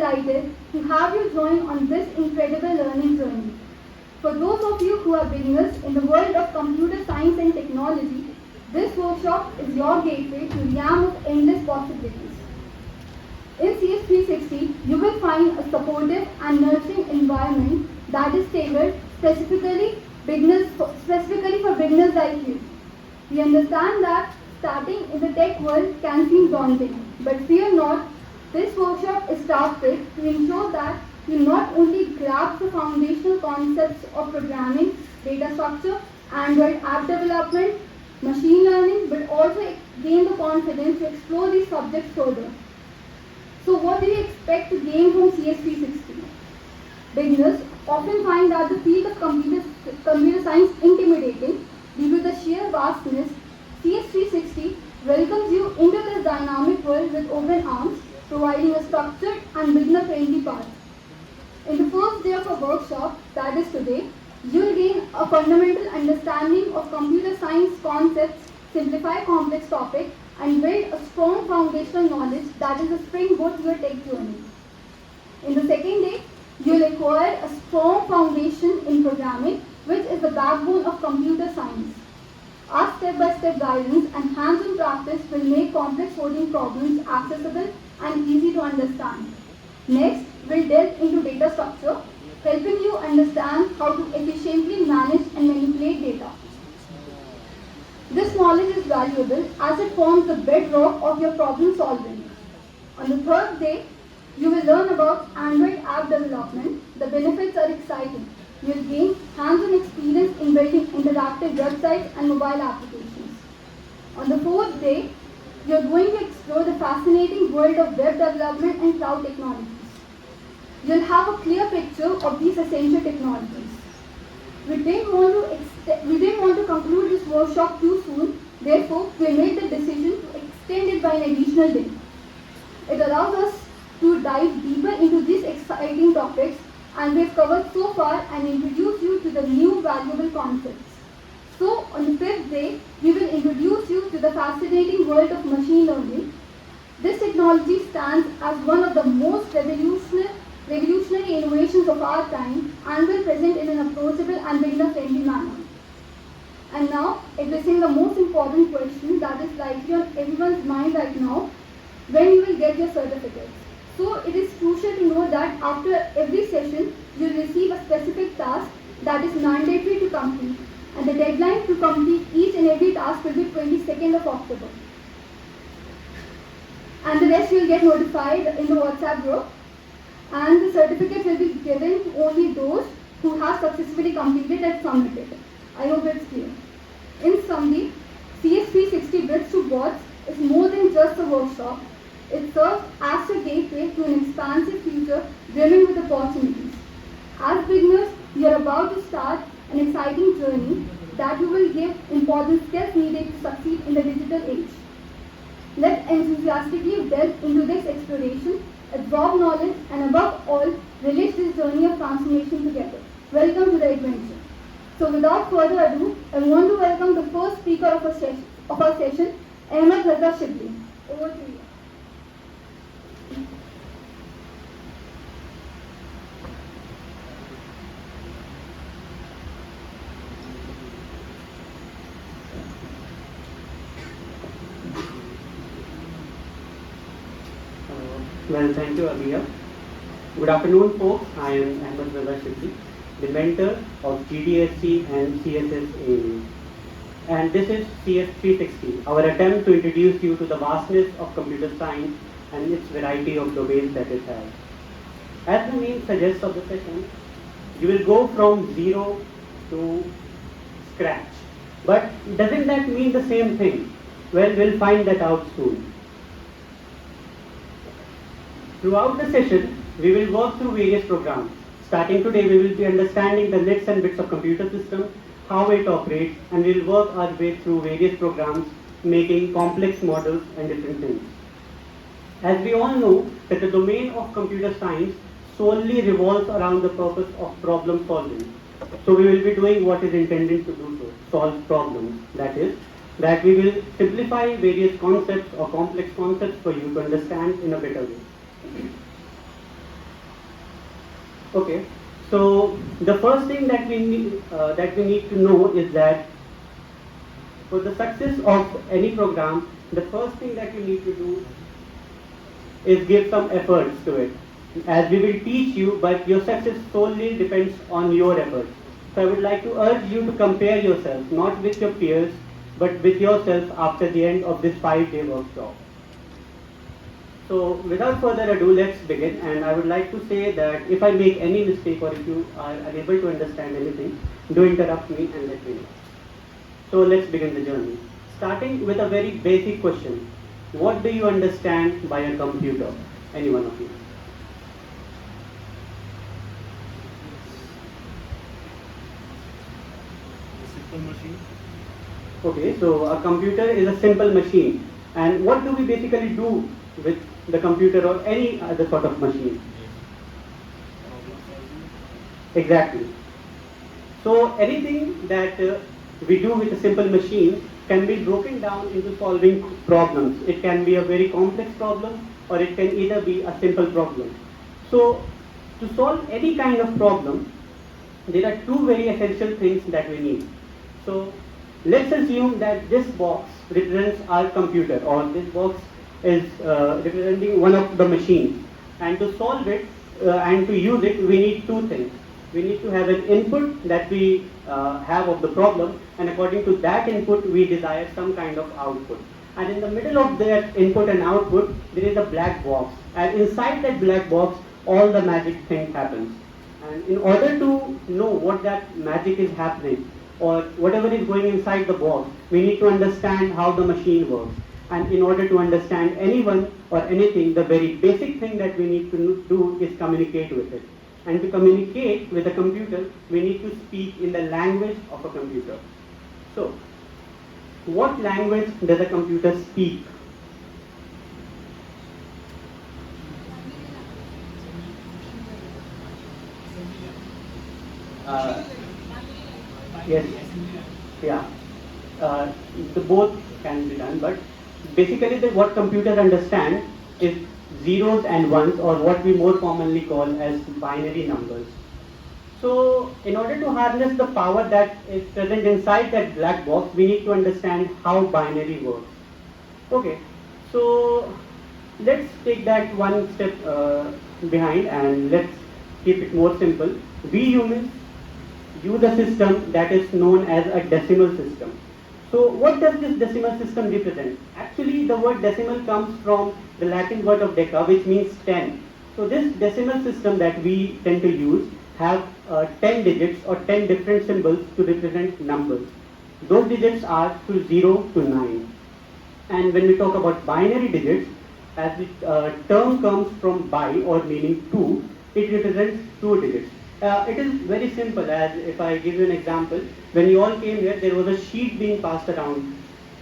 delighted to have you join on this incredible learning journey. For those of you who are beginners in the world of computer science and technology, this workshop is your gateway to the realm of endless possibilities. In CS360, you will find a supportive and nurturing environment that is tailored specifically for beginners like you. We understand that starting in the tech world can seem daunting, but fear not, this workshop is crafted to ensure that you not only grasp the foundational concepts of programming, data structure, Android app development, machine learning, but also gain the confidence to explore these subjects further. So what do you expect to gain from CS360? Beginners often find that the field of computer science intimidating due to the sheer vastness. CS360 welcomes you into this dynamic world with open arms, providing a structured and beginner-friendly path. In the first day of a workshop, that is today, you will gain a fundamental understanding of computer science concepts, simplify complex topics, and build a strong foundational knowledge that is a springboard to your tech journey. In the second day, you will acquire a strong foundation in programming, which is the backbone of computer science. Our step-by-step guidance and hands-on practice will make complex coding problems accessible and easy to understand. Next, we'll delve into data structure, helping you understand how to efficiently manage and manipulate data. This knowledge is valuable as it forms the bedrock of your problem solving. On the third day, you will learn about Android app development. The benefits are exciting. You will gain hands-on experience in building interactive websites and mobile applications. On the fourth day, you are going to explore the fascinating world of web development and cloud technologies. You will have a clear picture of these essential technologies. We didn't want to conclude this workshop too soon, therefore we made the decision to extend it by an additional day. It allows us to dive deeper into these exciting topics, and we've covered so far and introduced you to the new valuable concepts. So on the fifth day, we will introduce you to the fascinating world of machine learning. This technology stands as one of the most revolutionary innovations of our time and will present in an approachable and beginner-friendly manner. And now, addressing the most important question that is likely on everyone's mind right now, when you will get your certificates. So it is crucial to know that after every session, you will receive a specific task that is mandatory to complete, and the deadline to complete each and every task will be 22nd of October. And the rest you will get notified in the WhatsApp group. And the certificate will be given to only those who have successfully completed and submitted. I hope it's clear. In summary, CS360 Bridge to Bots is more than just a workshop. It serves as a gateway to an expansive future brimming with opportunities. As beginners, you are about to start an exciting journey that you will give important skills needed to succeed in the digital age. Let's enthusiastically delve into this exploration, absorb knowledge, and above all, relish this journey of transformation together. Welcome to the adventure. So without further ado, I want to welcome the first speaker of our session, Ahmed Raza Shibli. Over to you. Well, thank you, Abiya. Good afternoon, folks. I am Ahmed Raza Shibli, the mentor of GDSC and CSSA. And this is CS360, our attempt to introduce you to the vastness of computer science and its variety of domains that it has. As the name suggests of the session, you will go from zero to scratch. But doesn't that mean the same thing? Well, we'll find that out soon. Throughout the session, we will work through various programs. Starting today, we will be understanding the nits and bits of computer system, how it operates, and we will work our way through various programs, making complex models and different things. As we all know, that the domain of computer science solely revolves around the purpose of problem solving. So we will be doing what is intended to do so, solve problems. That is, that we will simplify various concepts or complex concepts for you to understand in a better way. Okay, so the first thing that we need to know is that for the success of any program, the first thing that you need to do is give some efforts to it. As we will teach you, but your success solely depends on your efforts. So I would like to urge you to compare yourself, not with your peers, but with yourself after the end of this 5-day workshop. So without further ado, let's begin. And I would like to say that if I make any mistake or if you are unable to understand anything, do interrupt me and let me know. So let's begin the journey. Starting with a very basic question. What do you understand by a computer? Any one of you? Simple machine. Okay, so a computer is a simple machine. And what do we basically do with the computer or any other sort of machine? Problem solving. Exactly. So anything that we do with a simple machine can be broken down into solving problems. It can be a very complex problem or it can either be a simple problem. So to solve any kind of problem, there are two very essential things that we need. So let's assume that this box represents our computer or this box is representing one of the machines. And to solve it and to use it, we need two things. We need to have an input that we have of the problem, and according to that input, we desire some kind of output. And in the middle of that input and output, there is a black box. And inside that black box, all the magic thing happens. And in order to know what that magic is happening, or whatever is going inside the box, we need to understand how the machine works. And in order to understand anyone or anything, the very basic thing that we need to do is communicate with it. And to communicate with a computer, we need to speak in the language of a computer. So, what language does a computer speak? Uh, yes, yeah. The both can be done, but basically what computers understand is zeros and ones, or what we more commonly call as binary numbers. So in order to harness the power that is present inside that black box, we need to understand how binary works. Okay, so let's take that one step behind and let's keep it more simple. We humans use a system that is known as a decimal system. So what does this decimal system represent? Actually, the word decimal comes from the Latin word of deca, which means 10. So this decimal system that we tend to use have 10 digits or 10 different symbols to represent numbers. Those digits are to 0 to 9. And when we talk about binary digits, as the term comes from bi or meaning 2, it represents 2 digits. It is very simple, as if I give you an example. When you all came here, there was a sheet being passed around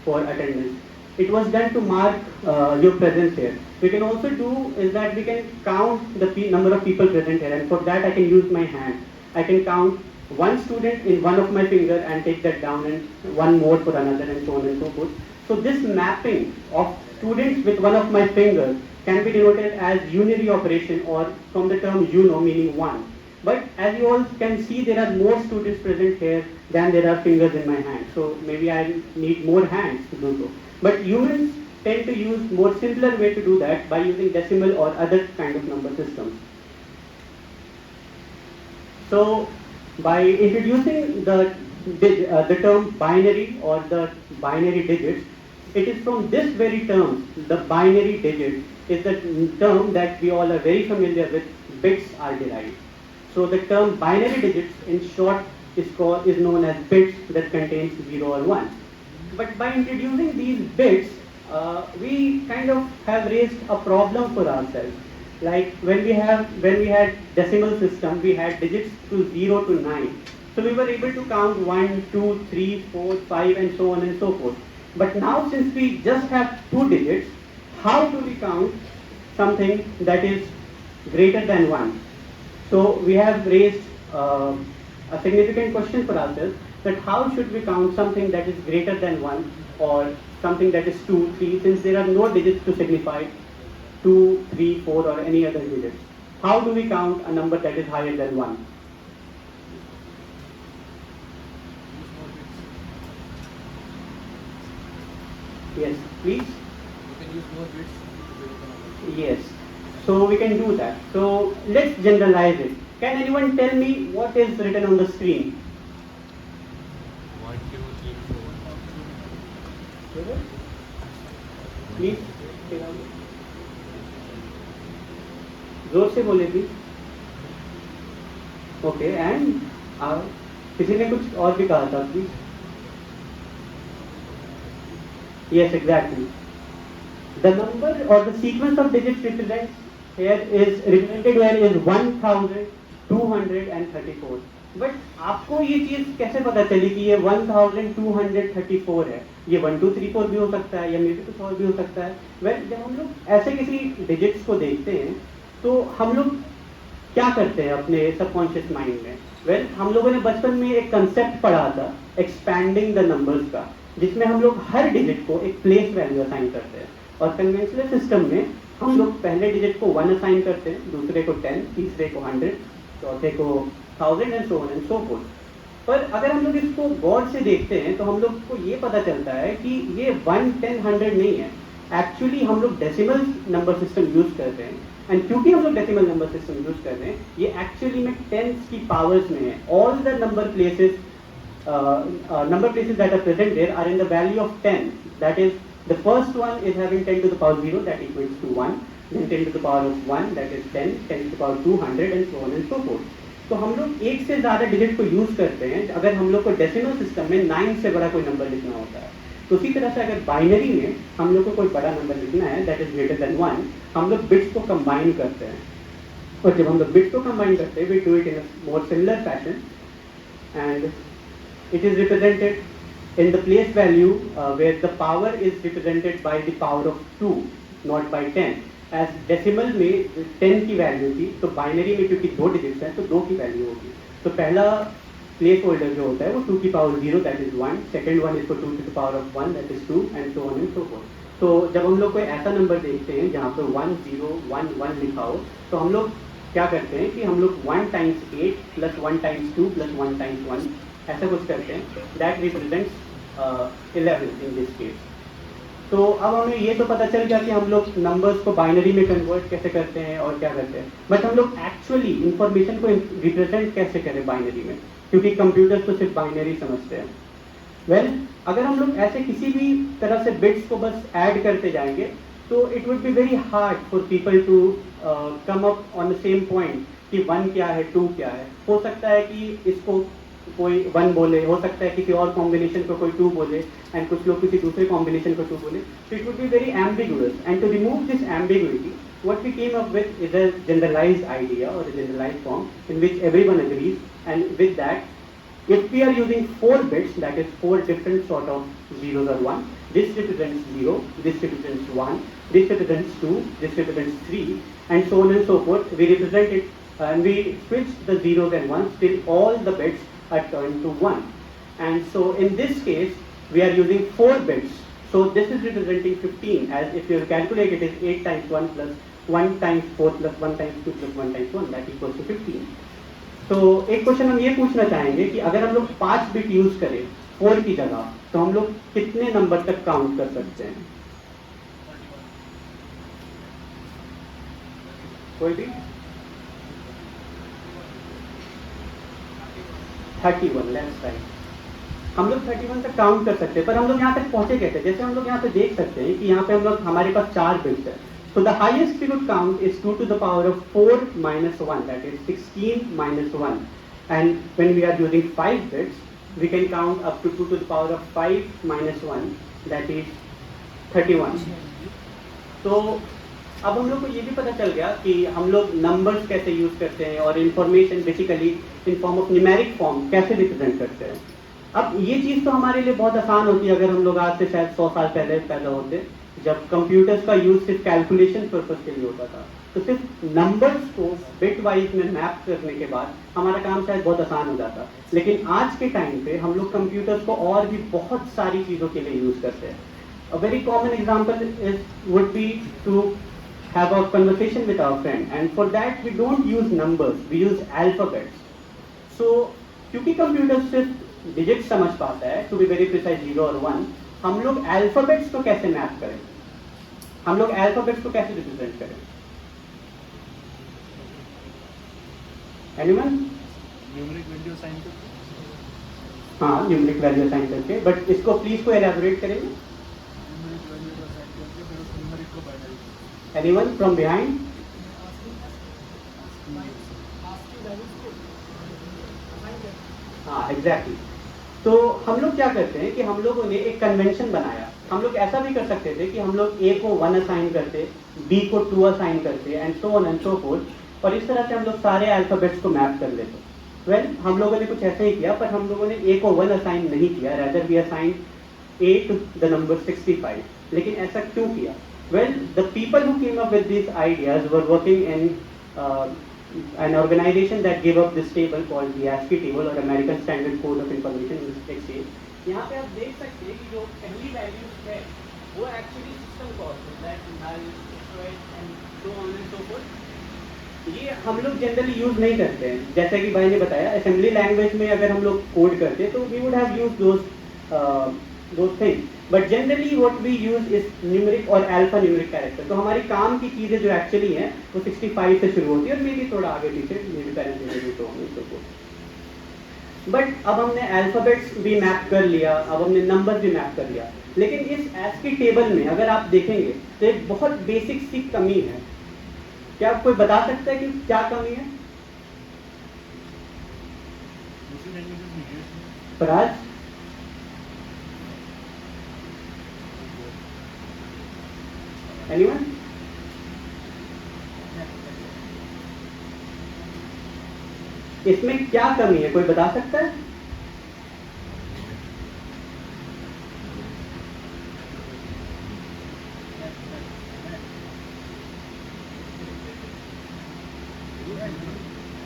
for attendance. It was done to mark your presence here. We can also do is that we can count the number of people present here, and for that I can use my hand. I can count one student in one of my finger and take that down, and one more for another, and so on and so forth. So this mapping of students with one of my fingers can be denoted as unary operation, or from the term uno meaning one. But as you all can see, there are more students present here than there are fingers in my hand. So maybe I need more hands to do so. But humans tend to use more simpler way to do that by using decimal or other kind of number systems. So by introducing the term binary or the binary digits, it is from this very term, the binary digit is the term that we all are very familiar with, bits are derived. So the term binary digits in short is known as bits that contains 0 or 1. But by introducing these bits, we kind of have raised a problem for ourselves. Like when we had decimal system, we had digits to 0 to 9. So we were able to count 1, 2, 3, 4, 5 and so on and so forth. But now since we just have 2 digits, how do we count something that is greater than 1? So we have raised a significant question for ourselves, that how should we count something that is greater than 1 or something that is 2, 3, since there are no digits to signify 2, 3, 4 or any other digits. how do we count a number that is higher than 1? Use more bits. Yes, please. You can use more bits to build the number. Yes. So we can do that. So let's generalize it. Can anyone tell me what is written on the screen? 1, 2, 3, 4. Please. जोर से बोले please. Okay and किसी ने कुछ और भी कहा था please. Yes, exactly. The number or the sequence of digits represents here is represented here is 1234. But आपको ये चीज कैसे पता चली कि ये 1234 है? ये 1 2 3 4 भी हो सकता है या मे बी कुछ और भी हो सकता है. Well, जब हम लोग ऐसे किसी डिजिट्स को देखते हैं तो हम लोग क्या करते हैं अपने सबकॉन्शियस माइंड में? वेल, हम लोगों ने बचपन में एक कंसेप्ट पढ़ा था एक्सपैंडिंग द नंबर्स का, जिसमें हम लोग हर डिजिट को एक प्लेस वैल्यू असाइन करते हैं. और कन्वेंशनल सिस्टम में हम लोग पहले डिजिट को 1 असाइन करते हैं, दूसरे को 10, तीसरे को 100, चौथे को 1000 and so on and so fourth. पर अगर हम लोग इसको गौर से देखते हैं तो हम लोग को ये पता चलता है कि ये 1, 10, 100 नहीं है. एक्चुअली हम लोग डेसिमल नंबर सिस्टम यूज करते हैं. एंड क्योंकि हम लोग डेसिमल नंबर सिस्टम यूज कर रहे हैं, ये एक्चुअली में टेंस की पावर्स में है. All the number places that are present there are in the value of 10. That is, the first one is having 10 to the power 0, that equals to 1. Then 10 to the power of 1, that is 10. 10 to the power 200 and so on and so forth. तो हम लोग एक से ज़्यादा digit को use करते हैं अगर हम लोग को डेसिमल सिस्टम में 9 से बड़ा कोई नंबर लिखना होता है. तो उसी तरह से अगर बाइनरी में हम लोग को कोई बड़ा नंबर लिखना है दैट इज ग्रेटर देन 1, हम लोग बिट्स को कंबाइन करते हैं. और जब हम लोग बिट्स को कंबाइन करते हैं, we do it in a more similar fashion and it is represented in the place value where the power is represented by the power of 2, not by 10. As decimal में 10 की value थी, तो binary में क्योंकि 2 digits हैं तो 2 की value होगी. तो पहला प्लेस होल्डर जो होता है वो 2 की power 0 that is 1, second one is 2 to the power of 1 that is 2 and so on and so forth. तो जब हम लोग कोई ऐसा नंबर देखते हैं जहाँ पे 1 0 1 1 लिखा हो, तो हम लोग क्या करते हैं कि हम लोग 1 times 8 plus 1 times 2 plus 1 times 1 ऐसा कुछ करते हैं. That represents 11 in this case. तो अब हमें ये तो पता चल गया कि हम लोग नंबर्स को बाइनरी में कन्वर्ट कैसे करते हैं और क्या करते हैं, बट हम लोग एक्चुअली इंफॉर्मेशन को रिप्रेजेंट कैसे करें बाइनरी में, क्योंकि कंप्यूटर्स तो सिर्फ बाइनरी समझते हैं. वेल, अगर हम लोग ऐसे किसी भी तरह से बिट्स को बस ऐड करते जाएंगे तो it would be very hard for people to come up on the same point कि 1 क्या है 2 क्या है. हो सकता है कि इसको कोई 1 बोले, हो सकता है किसी और कॉम्बिनेशन को कोई 2 बोले एंड कुछ लोग किसी दूसरे कॉम्बिनेशन को 2 बोले. तो it would be very ambiguous and to remove this ambiguity what we came up with is a generalized idea or a generalized form in which everyone agrees. And with that, if we are using 4 bits, that is 4 different sort of zeros or 1, this represents 0, this represents 1, this represents 2, this represents 3, and so on and so forth. We represent it and we switch the zeros and ones till all the bits are turned to 1. And so in this case, we are using 4 bits. So this is representing 15, as if you calculate it is 8 times 1 plus 1 times 4 plus 1 times 2 plus 1 times 1, that equals to 15. तो एक question हम ये पूछना चाहेंगे कि अगर हम लोग 5 बिट यूज करें 4 की जगह, तो हम लोग कितने नंबर तक काउंट कर सकते हैं? कोई भी? 31, लेट्स राइट. हम लोग 31 तक काउंट कर सकते हैं, पर हम लोग यहाँ तक पहुंचे कैसे? जैसे हम लोग यहाँ पे देख सकते हैं कि यहाँ पे हम लोग हमारे पास 4 बिट्स है. So the highest we could count is 2 to the power of 4 minus 1, that is 16 minus 1. And when we are using 5 bits, we can count up to 2 to the power of 5 minus 1, that is 31. तो अब हम लोग को ये भी पता चल गया कि हम लोग नंबर्स कैसे यूज करते हैं और information basically in form of numeric form कैसे रिप्रेजेंट करते हैं. अब ये चीज़ तो हमारे लिए बहुत आसान होती है अगर हम लोग आज से शायद 100 साल पहले पैदा होते, जब कंप्यूटर्स का यूज सिर्फ कैलकुलेशन पर्पस के लिए होता था. तो सिर्फ नंबर्स को बिट वाइज में मैप करने के बाद हमारा काम शायद बहुत आसान हो जाता. लेकिन आज के टाइम पे हम लोग कंप्यूटर्स को और भी बहुत सारी चीज़ों के लिए यूज करते हैं. A very common example would be to have a conversation with our friend, and for that we don't use numbers, we use alphabets. So क्योंकि कंप्यूटर सिर्फ डिजिट समझ पाता है, टू बी वेरी प्रिसाइज 0 और 1, हम लोग अल्फाबेट्स को कैसे मैप करें, हम लोग अल्फाबेट्स को कैसे रिप्रेजेंट करें? एनीवन? न्यूमेरिक वैल्यू असाइन करके। हाँ, न्यूमेरिक वैल्यू असाइन करके, बट इसको प्लीज को एलैबोरेट करेंगे? न्यूमेरिक वैल्यू को असाइन करके फिर उस न्यूमेरिक को बाइनरी। Anyone from behind? हाँ, एग्जैक्टली। तो हम लोग क्या करते हैं कि हम लोगों ने एक कन्वेंशन बनाया। हम लोग ऐसा भी कर सकते थे कि हम लोग A को 1 असाइन करते, B को 2 असाइन करते, and so on and so fourth, और इस तरह से हम लोग सारे अल्फाबेट्स को मैप कर लेते। वेल, हम लोगों ने कुछ ऐसा ही किया, पर हम लोगों ने A को 1 असाइन नहीं किया, rather we assign A to the number 65. लेकिन ऐसा क्यों किया? Well, the people who came up with these ideas were working in an organization that gave up this table called the ASCII table or American Standard Code of Information Exchange. यहाँ पे आप देख सकते हैं कि जो पहली वैल्यूज है वो एक्चुअली सिस्टम कॉस्ट है, that null, and so on and so forth. ये हम लोग जनरली यूज नहीं करते हैं। जैसे कि भाई ने बताया, असेंबली लैंग्वेज में अगर हम लोग कोड करते तो we would have used those things, but generally what we use is numeric और alpha numeric character. तो हमारी काम की चीजें जो एक्चुअली हैं वो 65 से शुरू होती है, और मे भी थोड़ा आगे पीछे मेरे पेरेंट्स तो होंगे। बट अब हमने अल्फाबेट्स भी मैप कर लिया, अब हमने नंबर भी मैप कर लिया, लेकिन इस ASCII टेबल में अगर आप देखेंगे तो एक बहुत बेसिक सी कमी है। क्या कोई बता सकता है कि क्या कमी है? फराज? Anyone? इसमें क्या कमी है, कोई बता सकता है?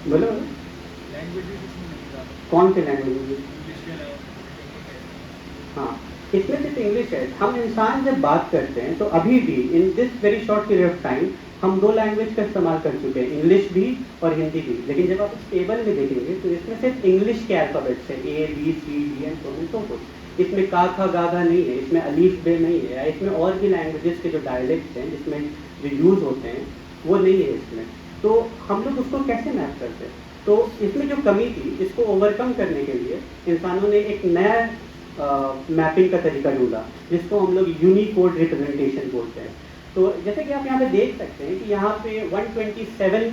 बोलो। कौन से लैंग्वेज? हाँ, इसमें सिर्फ इंग्लिश है। हम इंसान जब बात करते हैं तो अभी भी in this very short period of time हम 2 लैंग्वेज का इस्तेमाल कर चुके हैं, इंग्लिश भी और हिंदी भी। लेकिन जब आप इस टेबल में देखेंगे तो इसमें सिर्फ इंग्लिश के अल्फाबेट्स है, A, B, C, D and so fourth. इसमें का खा गा घा नहीं है, इसमें अलीफ बे नहीं है, या इसमें और भी लैंग्वेजेस के जो डायलेक्ट्स हैं जिसमें जो यूज होते हैं वो नहीं है इसमें। तो हम लोग उसको कैसे मैप करते हैं? तो इसमें जो कमी थी इसको ओवरकम करने के लिए इंसानों ने एक नया मैपिंग का तरीका ढूंढा, जिसको हम लोग यूनिकोड रिप्रेजेंटेशन बोलते हैं। तो जैसे कि आप यहाँ पे देख सकते हैं कि यहाँ पे 127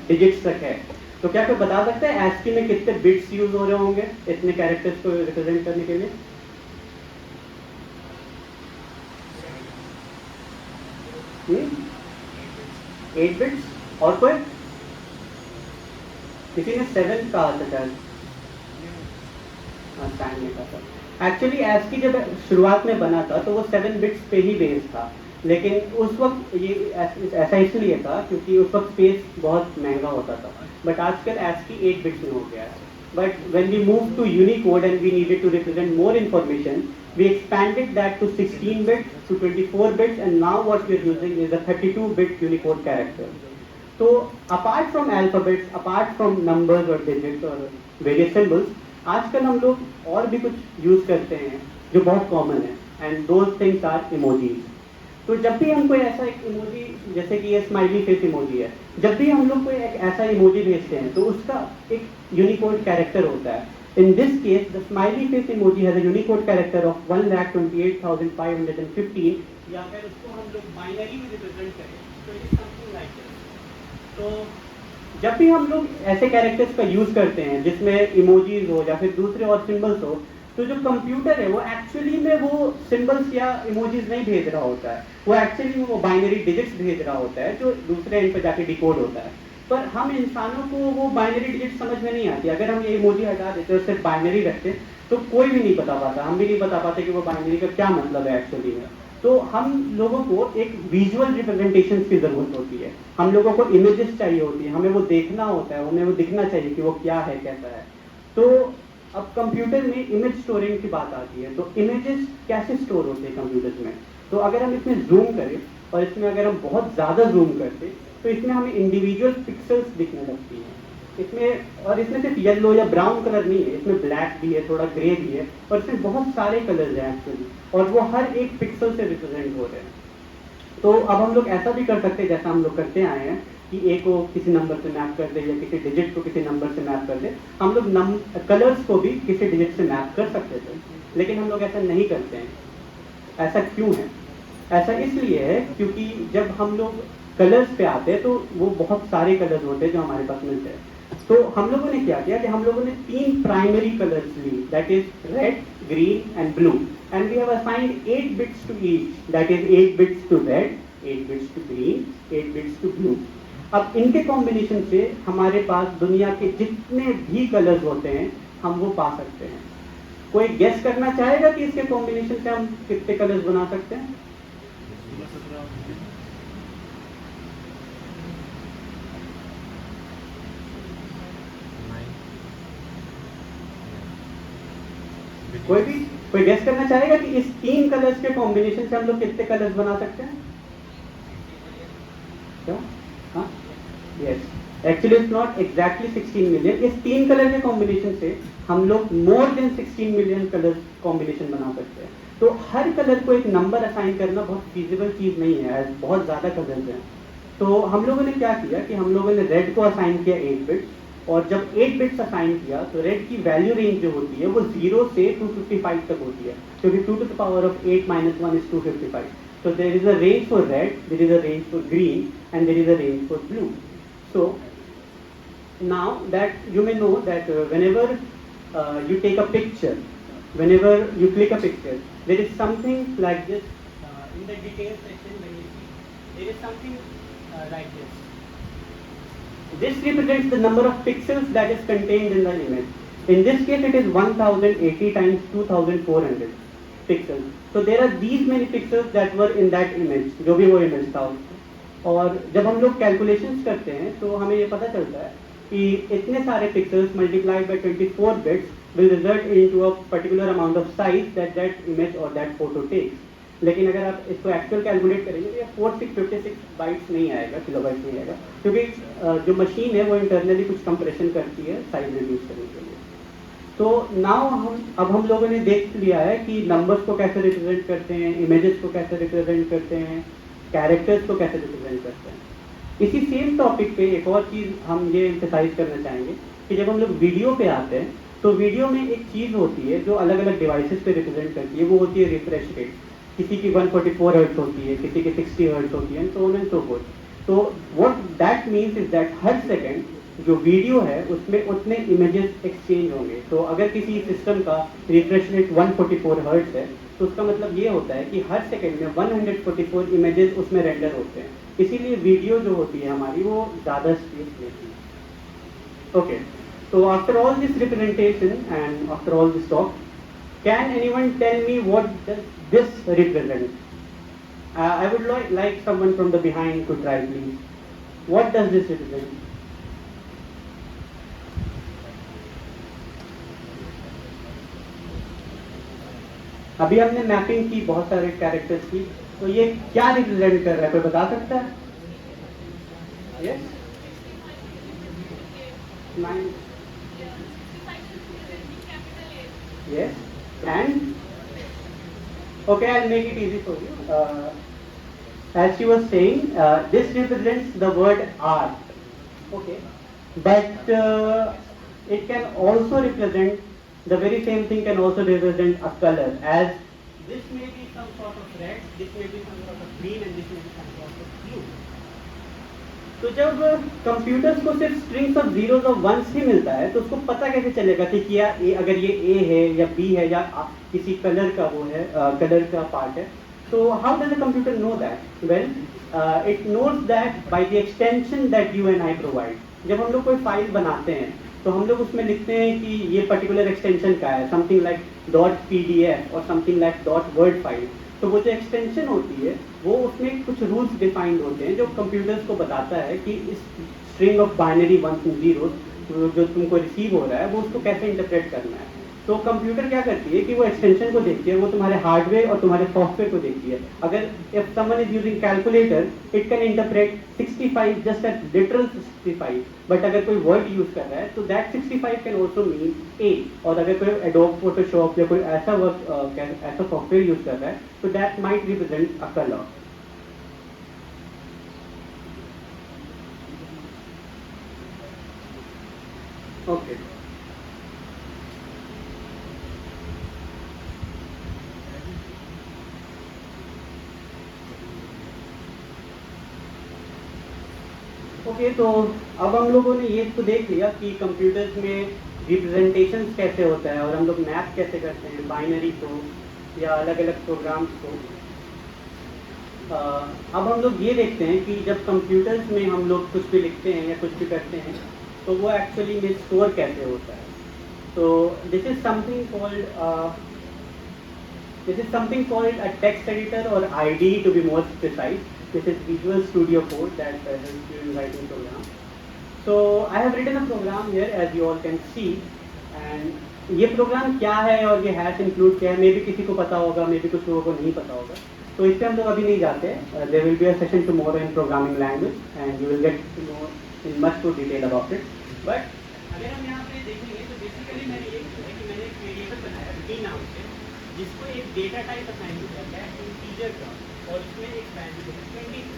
डिजिट्स तक है। तो क्या कोई बता सकता है ASCII में कितने बिट्स यूज हो रहे होंगे इतने कैरेक्टर्स को रिप्रेजेंट करने के लिए? Eight bits. और कोई? किसी ने 7 कहा था शायद। एक्चुअली ASCII जब शुरुआत में बना था तो वो 7 बिट्स पे ही बेस्ड था, लेकिन उस वक्त ये ऐसा इसलिए था क्योंकि उस वक्त स्पेस बहुत महंगा होता था। बट आजकल ASCII 8 बिट्स में हो गया है। But when we move to Unicode and we needed to represent more information, we expanded that to 16 bits, to 24 bits, and now what we are using is a 32-bit Unicode character. So apart from alphabets, apart from numbers or digits or various symbols, आजकल हम लोग और भी कुछ use करते हैं जो बहुत कॉमन है, and those things are emojis. तो जब भी हम कोई ऐसा एक इमोजी, जैसे कि ये स्माइली फेस इमोजी है, जब भी हम लोग कोई एक ऐसा इमोजी भेजते हैं तो उसका एक यूनिकोड कैरेक्टर होता है। In this case, the smiley face emoji has a Unicode character of 1,28,515, या फिर उसको हम लोग बाइनरी में रिप्रेजेंट करें तो it is something like this. तो जब भी हम लोग ऐसे कैरेक्टर्स का यूज करते हैं जिसमें इमोजीज हो या फिर दूसरे और सिंबल्स हो, तो जो कंप्यूटर है वो एक्चुअली में वो सिंबल्स या इमोजीज नहीं भेज रहा होता है, वो एक्चुअली में वो बाइनरी डिजिट्स भेज रहा होता है जो दूसरे एंड पर जाके डिकोड होता है। पर हम इंसानों को वो बाइनरी डिजिट समझ में नहीं आती। अगर हम ये इमोजी हटा देते और सिर्फ बाइनरी रखते तो कोई भी नहीं बता पाता, हम भी नहीं बता पाते कि वो बाइनरी का क्या मतलब है एक्चुअली में। तो हम लोगों को एक विजुअल रिप्रेजेंटेशन की जरूरत होती है, हम लोगों को इमेजेस चाहिए होती है, हमें वो देखना होता है, हमें वो दिखना चाहिए कि वो क्या है कैसा है। तो अब कंप्यूटर में इमेज स्टोरिंग की बात आती है, तो इमेजेस कैसे स्टोर होते हैं कंप्यूटर्स में? तो अगर हम इसमें जूम करें और इसमें अगर हम बहुत ज़्यादा जूम करते तो इसमें हमें इंडिविजुअल पिक्सल्स दिखने लगती हैं इसमें, और इसमें सिर्फ येलो या ब्राउन कलर नहीं है, इसमें ब्लैक भी है, थोड़ा ग्रे भी है, और इसमें बहुत सारे कलर्स हैं एक्चुअली, और वो हर एक पिक्सल से रिप्रेजेंट हो रहे हैं। तो अब हम लोग ऐसा भी कर सकते हैं जैसा हम लोग करते आए हैं कि ए को किसी नंबर से मैप कर दे या किसी डिजिट को किसी नंबर से मैप कर दे। हम लोग कलर्स को भी किसी डिजिट से मैप कर सकते थे, लेकिन हम लोग ऐसा नहीं करते हैं। ऐसा क्यों है? ऐसा इसलिए है क्योंकि जब हम लोग कलर्स पे आते हैं तो वो बहुत सारे कलर्स होते हैं जो हमारे पास मिलते हैं। तो हम लोगों ने क्या किया कि हम लोगों ने 3 प्राइमरी कलर्स ली, that is red, green and blue, and we have assigned 8 bits to each, that is 8 bits to red, 8 bits to green, 8 bits to blue. अब इनके कॉम्बिनेशन से हमारे पास दुनिया के जितने भी कलर्स होते हैं हम वो पा सकते हैं। कोई गेस करना चाहेगा कि इसके कॉम्बिनेशन से हम कितने कलर्स बना सकते हैं? कोई गेस करना चाहेगा कि इस 3 कलर्स के कॉम्बिनेशन से हम लोग कितने कलर्स बना सकते हैं? क्या? हाँ, yes, actually it's not exactly 16 million. इस 3 कलर के कॉम्बिनेशन से हम लोग more than 16 million colour combination बना सकते हैं। तो हर कलर को एक नंबर असाइन करना बहुत फीजिबल चीज़ नहीं है, बहुत ज़्यादा कलर्स हैं। तो हम लोगों ने क्या किया कि हम लोगों ने रेड को असाइन किया 8 बिट्स, और जब 8 बिट्स असाइन किया तो रेड की वैल्यू रेंज जो होती है वो 0 से 255 तक होती है, क्योंकि 2 to the power of 8 minus 1 is 255. So there is a range for red, there is a range for green, and there is a range for blue. So now that you may know that whenever you take a picture, whenever you click a picture, there is something like this in the details section. When you see, there is something like this. This represents the number of pixels that is contained in the image. In this case, it is 1080 times 2400 pixels. So there are these many pixels that were in that image, जो भी वो image था उसको। और जब हम लोग calculations करते हैं तो हमें ये पता चलता है कि इतने सारे pixels multiplied by 24 bits will result into a particular amount of size that image or that photo takes. लेकिन अगर आप इसको एक्चुअल कैलकुलेट करेंगे तो ये 4656 बाइट्स नहीं आएगा, किलोबाइट्स नहीं आएगा, क्योंकि जो मशीन है वो इंटरनली कुछ कंप्रेशन करती है साइज रिड्यूस करने के लिए। तो नाउ हम लोगों ने देख लिया है कि नंबर्स को कैसे रिप्रेजेंट करते हैं, इमेजेस को कैसे रिप्रेजेंट करते हैं, कैरेक्टर्स को कैसे रिप्रेजेंट करते हैं। इसी सेम टॉपिक पे एक और चीज़ हम ये एम्फेसाइज करना चाहेंगे कि जब हम लोग वीडियो पे आते हैं तो वीडियो में एक चीज़ होती है जो अलग अलग डिवाइसेस पे रिप्रेजेंट करती है, वो होती है रिफ्रेश रेट। किसी की 144 हर्ट्ज होती है, किसी की 60 हर्ट्ज होती है, so on and so forth. तो what that means is that her second जो वीडियो है उसमें उतने इमेजेस एक्सचेंज होंगे। तो अगर किसी सिस्टम का रिफ्रेश रेट 144 हर्ट्ज है तो उसका मतलब ये होता है कि हर सेकंड में 144 इमेजेस उसमें रेंडर होते हैं, इसीलिए वीडियो जो होती है हमारी वो ज़्यादा स्पेस लेती है। Okay, so after all this representation and after all this talk, can anyone tell me what does this represent? I would like someone from the behind to try, please. What does this represent? अभी हमने mapping की बहुत सारे characters की, तो ये क्या represent कर रहा है, कोई बता सकता है? Yes? 9. Yes. And okay, I'll make it easy for you. As she was saying, this represents the word art. Okay, but it can also represent the very same thing. Can also represent a color, as this may be some sort of red, this may be some sort of green, and this may be some sort of blue. तो जब computers को सिर्फ strings of zeros और once ही मिलता है तो उसको पता कैसे चलेगा कि क्या अगर ये ए है या बी है या किसी कलर का वो है, कलर का पार्ट है। तो how does the computer know that? Well, it knows that by the extension that you and I provide. जब हम लोग कोई फाइल बनाते हैं तो हम लोग उसमें लिखते हैं कि ये पर्टिकुलर एक्सटेंशन का है, समथिंग लाइक .pdf और समथिंग लाइक .word फाइल। तो वो जो एक्सटेंशन होती है वो उसमें कुछ रूल्स डिफाइंड होते हैं जो कंप्यूटर्स को बताता है कि इस string of binary ones and zeros जो तुमको रिसीव हो रहा है वो उसको कैसे इंटरप्रेट करना है। तो कंप्यूटर क्या करती है कि वो एक्सटेंशन को देखती है, वो तुम्हारे हार्डवेयर और तुम्हारे सॉफ्टवेयर को देखती है। अगर if someone is using calculator, it can interpret 65 just as literal 65, but अगर कोई वर्ड यूज कर रहा है तो दैट 65 कैन ऑल्सो मीन 8, और अगर कोई एडोब फोटोशॉप या कोई ऐसा वर्क ऐसा सॉफ्टवेयर यूज कर रहा है तो that might represent a colour. Okay, okay, तो अब हम लोगों ने ये तो देख लिया कि कंप्यूटर्स में रिप्रेजेंटेशंस कैसे होता है और हम लोग मैप कैसे करते हैं बाइनरी को या अलग अलग प्रोग्राम्स को। अब हम लोग ये देखते हैं कि जब कंप्यूटर्स में हम लोग कुछ भी लिखते हैं या कुछ भी करते हैं तो वो एक्चुअली में स्टोर कैसे होता है। तो this is something called a text editor और IDE to be more precise. This is Visual Studio Code that helps you in writing program. So I have written a program here, as you all can see, and ये programme क्या है और ये hash include क्या है, मे भी किसी को पता होगा, मे भी कुछ लोगों को नहीं पता होगा, तो इस पर हम लोग अभी नहीं जाते। There will be a session tomorrow in programming language and you will get to know in much more detail about it. But अगर हम यहाँ पे देखेंगे तो बेसिकली मैंने ये मैंने एक वेरिएबल बनाया d नाम से, जिसको एक डेटा टाइप असाइन किया गया है इंटीजर का, और उसमें एक वैल्यू है 20,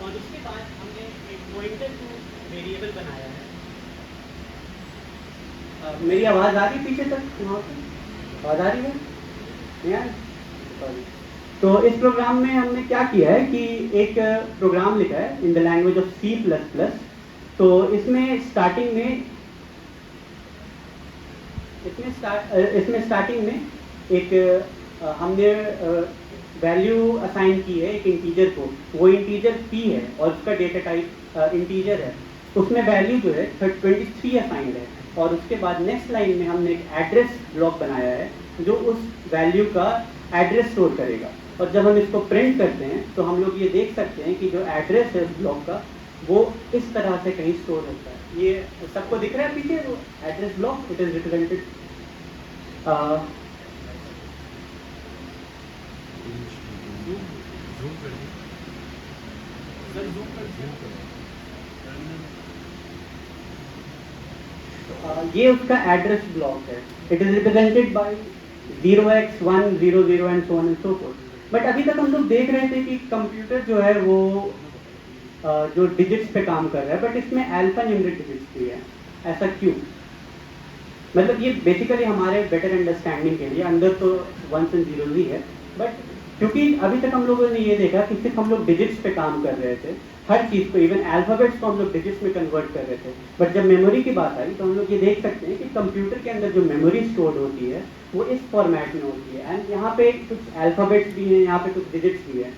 और उसके बाद हमने एक पॉइंटर टू वेरिएबल बनाया है। मेरी आवाज़ आ रही है पीछे तक? आवाज़ आ रही है यार? तो इस प्रोग्राम में हमने क्या किया है कि एक प्रोग्राम लिखा है in the language of C++। तो इसमें स्टार्टिंग में एक हमने वैल्यू असाइन की है एक इंटीजर को, वो इंटीजर p है और उसका डेटा टाइप इंटीजर है। उसमें वैल्यू जो है 23 असाइंड है, और उसके बाद नेक्स्ट लाइन में हमने एक एड्रेस ब्लॉक बनाया है जो उस वैल्यू का एड्रेस स्टोर करेगा। और जब हम इसको प्रिंट करते हैं तो हम लोग ये देख सकते हैं कि जो एड्रेस है उस ब्लॉक का वो इस तरह से कहीं स्टोर होता है। ये सबको दिख रहा है पीछे वो address block, it is represented ये उसका एड्रेस ब्लॉक है। It is represented by 0x1 00 and so on and so fourth. But अभी तक हम लोग देख रहे थे कि कंप्यूटर जो है वो जो डिजिट्स पे काम कर रहा है, बट इसमें अल्फा न्यूमेरिक डिजिट्स भी है। ऐसा क्यों? मतलब ये बेसिकली हमारे बेटर अंडरस्टैंडिंग के लिए, अंदर तो 1s and 0s ही है, बट क्योंकि अभी तक हम लोगों ने ये देखा कि सिर्फ हम लोग डिजिट्स पे काम कर रहे थे, हर चीज़ को, इवन अल्फ़ाबेट्स को हम लोग डिजिट्स में कन्वर्ट कर रहे थे। बट जब मेमोरी की बात आई तो हम लोग ये देख सकते हैं कि कंप्यूटर के अंदर जो मेमोरी स्टोर होती है वो इस फॉर्मेट में होती है, एंड यहाँ पे कुछ अल्फ़ाबेट्स भी हैं, यहाँ पे कुछ डिजिट्स भी हैं।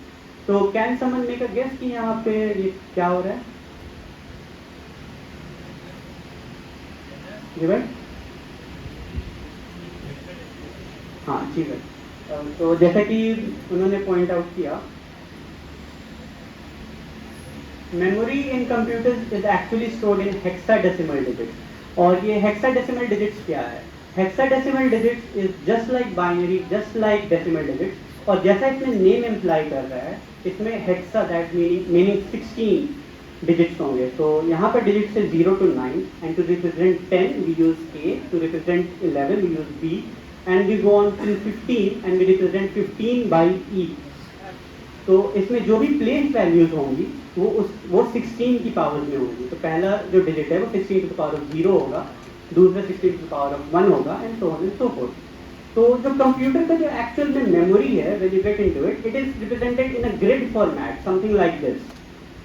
तो can someone make a guess कि यहाँ पे ये क्या हो रहा है? हाँ ठीक है। तो जैसा कि उन्होंने पॉइंट आउट किया, memory in computers is actually stored in hexadecimal digits. और ये हेक्साडेसिमल डिजिट्स क्या है? Hexadecimal digits is just like binary, just like decimal digits, और जैसा इसमें नेम इम्प्लाई कर रहा है, इसमें हेक्सा दैट मीनिंग 16 डिजिट्स होंगे। तो यहाँ पर डिजिट्स है 0 to 9, and to represent 10 we use A, to represent 11 we use B, and we go on to 15 and we represent 15 by E। तो इसमें जो भी प्लेस वैल्यूज होंगी वो 16 की पावर में होंगी। तो पहला जो डिजिट है वो 16 to the power of 0 होगा, दूसरा 16 to the power of 1 होगा, and so on and so forth। तो जो कंप्यूटर का जो एक्चुअल में मेमोरी है, when you get into it, it is represented in a grid format, something like this।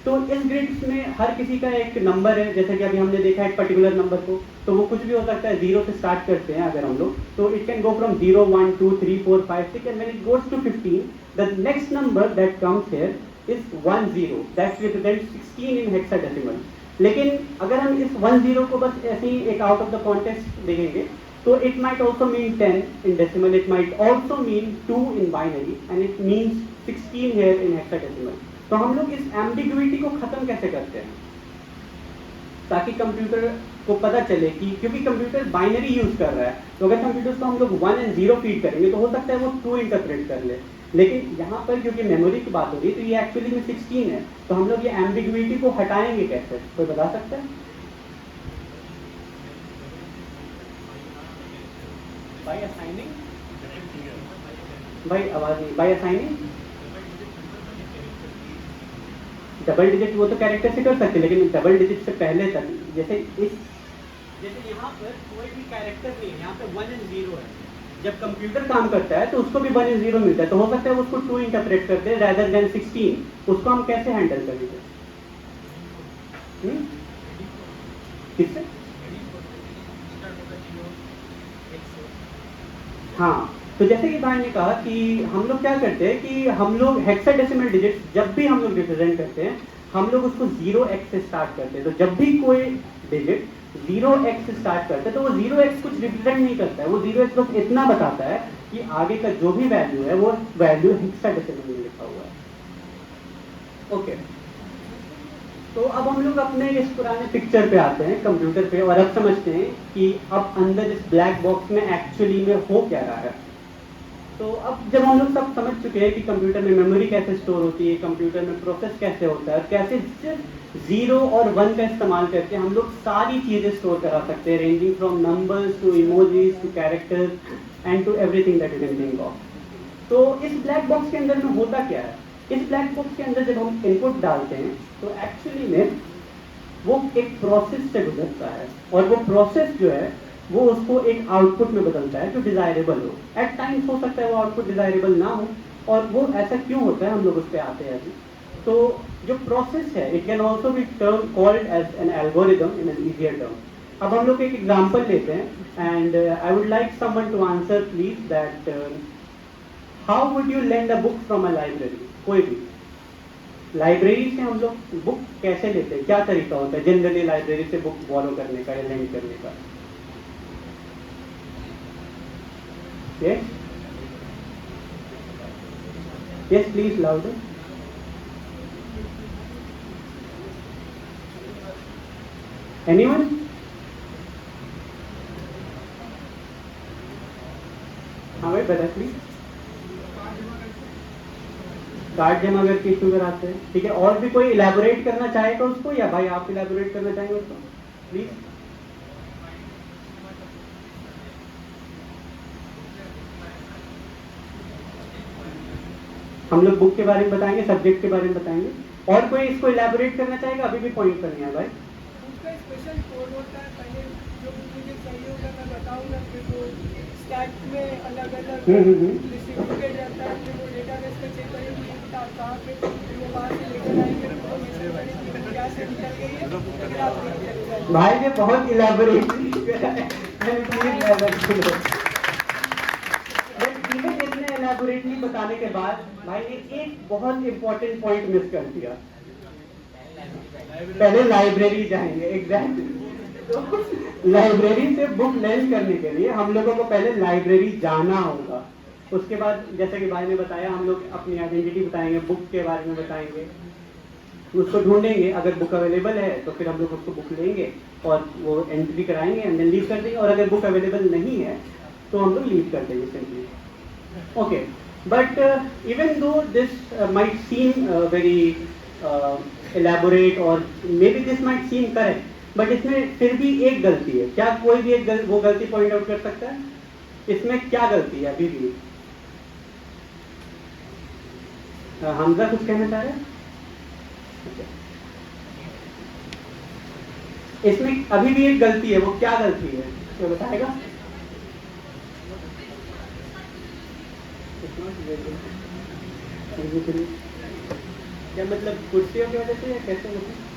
तो इस ग्रिड्स में हर किसी का एक नंबर है, जैसे कि अभी हमने देखा एक पर्टिकुलर नंबर को, तो वो कुछ भी हो सकता है। 0 से स्टार्ट करते हैं अगर हम लोग, तो it can go from 0 1 2 3 4 5 6, and when it goes to 15 the next number that comes here is 10, that represents 16 in hexadecimal. लेकिन अगर हम इस 10 को बस ऐसे ही एक आउट ऑफ द कॉन्टेक्स्ट देखेंगे तो it might also mean 10 in decimal, it might also mean 2 in binary, and it means 16 here in hexadecimal. तो हम लोग इस एम्बिग्युइटी को खत्म कैसे करते हैं ताकि कंप्यूटर को पता चले कि क्योंकि कंप्यूटर बाइनरी यूज कर रहा है, तो अगर कंप्यूटर को हम लोग 1 और 0 फीड करेंगे तो हो सकता है वो 2 इंटरप्रेट कर ले। लेकिन यहाँ पर क्योंकि मेमोरी की बात हो रही है तो ये एक्चुअली में 16 है, तो हम लोग ये एम्बिग्युइटी को हटाएंगे कैसे, कोई बता सकता है? बाय असाइनिंग, भाई आवाज नहीं, बाय असाइनिंग डबल डिजिट वो तो कैरेक्टर से कर सकते हैं, लेकिन डबल डिजिट से पहले तक जैसे यहाँ पर कोई भी कैरेक्टर नहीं है, यहाँ पे 1 और 0 है। जब कंप्यूटर काम करता है तो उसको भी 1 और 0 मिलता है, तो हो सकता है उसको 2 इंटरप्रेट कर दे रेदर देन 16। उसको हम कैसे हैंडल करेंगे? किससे? हाँ, तो जैसे कि भाई ने कहा कि हम लोग क्या करते हैं कि हम लोग हेक्साडेसिमल डिजिट जब भी हम लोग रिप्रेजेंट करते हैं, हम लोग उसको 0x से स्टार्ट करते हैं। तो जब भी कोई डिजिट 0x से स्टार्ट करते हैं तो वो 0x कुछ रिप्रेजेंट नहीं करता है, वो 0x बस इतना बताता है कि आगे का जो भी वैल्यू है वो वैल्यू हेक्साडेसिमल में लिखा हुआ है। ओके, तो अब हम लोग अपने इस पुराने पिक्चर पे आते हैं, कंप्यूटर पे, और अब समझते हैं कि अब अंदर इस ब्लैक बॉक्स में एक्चुअली में हो क्या रहा है। तो अब जब हम लोग सब समझ चुके हैं कि कंप्यूटर में मेमोरी कैसे स्टोर होती है, कंप्यूटर में प्रोसेस कैसे होता है, कैसे सिर्फ 0 और 1 का इस्तेमाल करके हम लोग सारी चीजें स्टोर करा सकते हैं, ranging from numbers to emojis to characters and to everything that you can think of. तो इस ब्लैक बॉक्स के अंदर में होता क्या है? इस ब्लैक बॉक्स के अंदर जब हम इनपुट डालते हैं तो एक्चुअली में वो एक प्रोसेस से गुजरता है, और वो प्रोसेस जो है वो उसको एक आउटपुट में बदलता है जो डिजायरेबल हो। एट टाइम्स हो सकता है वो आउटपुट डिजायरेबल ना हो, और वो ऐसा क्यों होता है हम लोग उस पर आते हैं अभी। तो जो प्रोसेस है it can also be term called as an algorithm in an easier term. अब हम लोग एक एग्जाम्पल लेते हैं, and I would like someone to answer please that how would you lend a book from a library. कोई भी library से हम लोग बुक कैसे लेते हैं, क्या तरीका होता है जनरली लाइब्रेरी से बुक बॉरो करने का या लेंड करने का? Yes? Yes, please, louder. Anyone? हाँ भाई बता प्लीज। कार्ड जमा करके इशू कराते हैं, ठीक है। और भी कोई इलेबोरेट करना चाहेगा उसको, या भाई आप इलेबोरेट करना चाहेंगे उसको प्लीज? हम लोग बुक के बारे में बताएंगे, सब्जेक्ट के बारे में बताएंगे, और कोई इसको इलेबोरेट करना चाहेगा? अभी भी पॉइंट करनी है भाई। उसका स्पेशल कोड होता है, पहले जो मुझे चाहिए होगा मैं बताऊंगा, फिर वो स्टैक में अलग अलग डिस्ट्रीब्यूटेड रहता है, फिर वो डेटाबेस पे चेक करेंगे कहाँ पे, फिर वो वहाँ से लेकर आएंगे, फिर वो मेरे करेंगे क्या से निकल गई है, फिर आप लेकर चले जाएंगे। भाई ने बहुत इलेबोरेट इलेबोरेटली बताने के बाद भाई ने एक बहुत इंपॉर्टेंट पॉइंट मिस कर दिया। पहले लाइब्रेरी जाएंगे, एग्जैक्टली। तो लाइब्रेरी से बुक लेंड करने के लिए हम लोगों को पहले लाइब्रेरी जाना होगा। उसके बाद जैसे कि भाई ने बताया हम लोग अपनी आइडेंटिटी बताएंगे, बुक के बारे में बताएंगे, उसको ढूंढेंगे, अगर बुक अवेलेबल है तो फिर हम लोग उसको बुक लेंगे और वो एंट्री कराएंगे एंड देन लीव कर देंगे, और अगर बुक अवेलेबल नहीं है तो हम लोग लीव कर देंगे simply. Okay, but even though this might seem very elaborate और may be this might seem correct, but इसमें फिर भी एक गलती है। क्या कोई भी एक वो गलती पॉइंट आउट कर सकता है? इसमें क्या गलती है अभी भी? हमजा कुछ कहना चाह रहे हैं? इसमें अभी भी एक गलती है, वो क्या गलती है तो बताएगा? क्या मतलब कुर्सियों की वजह से या कैसे होता है?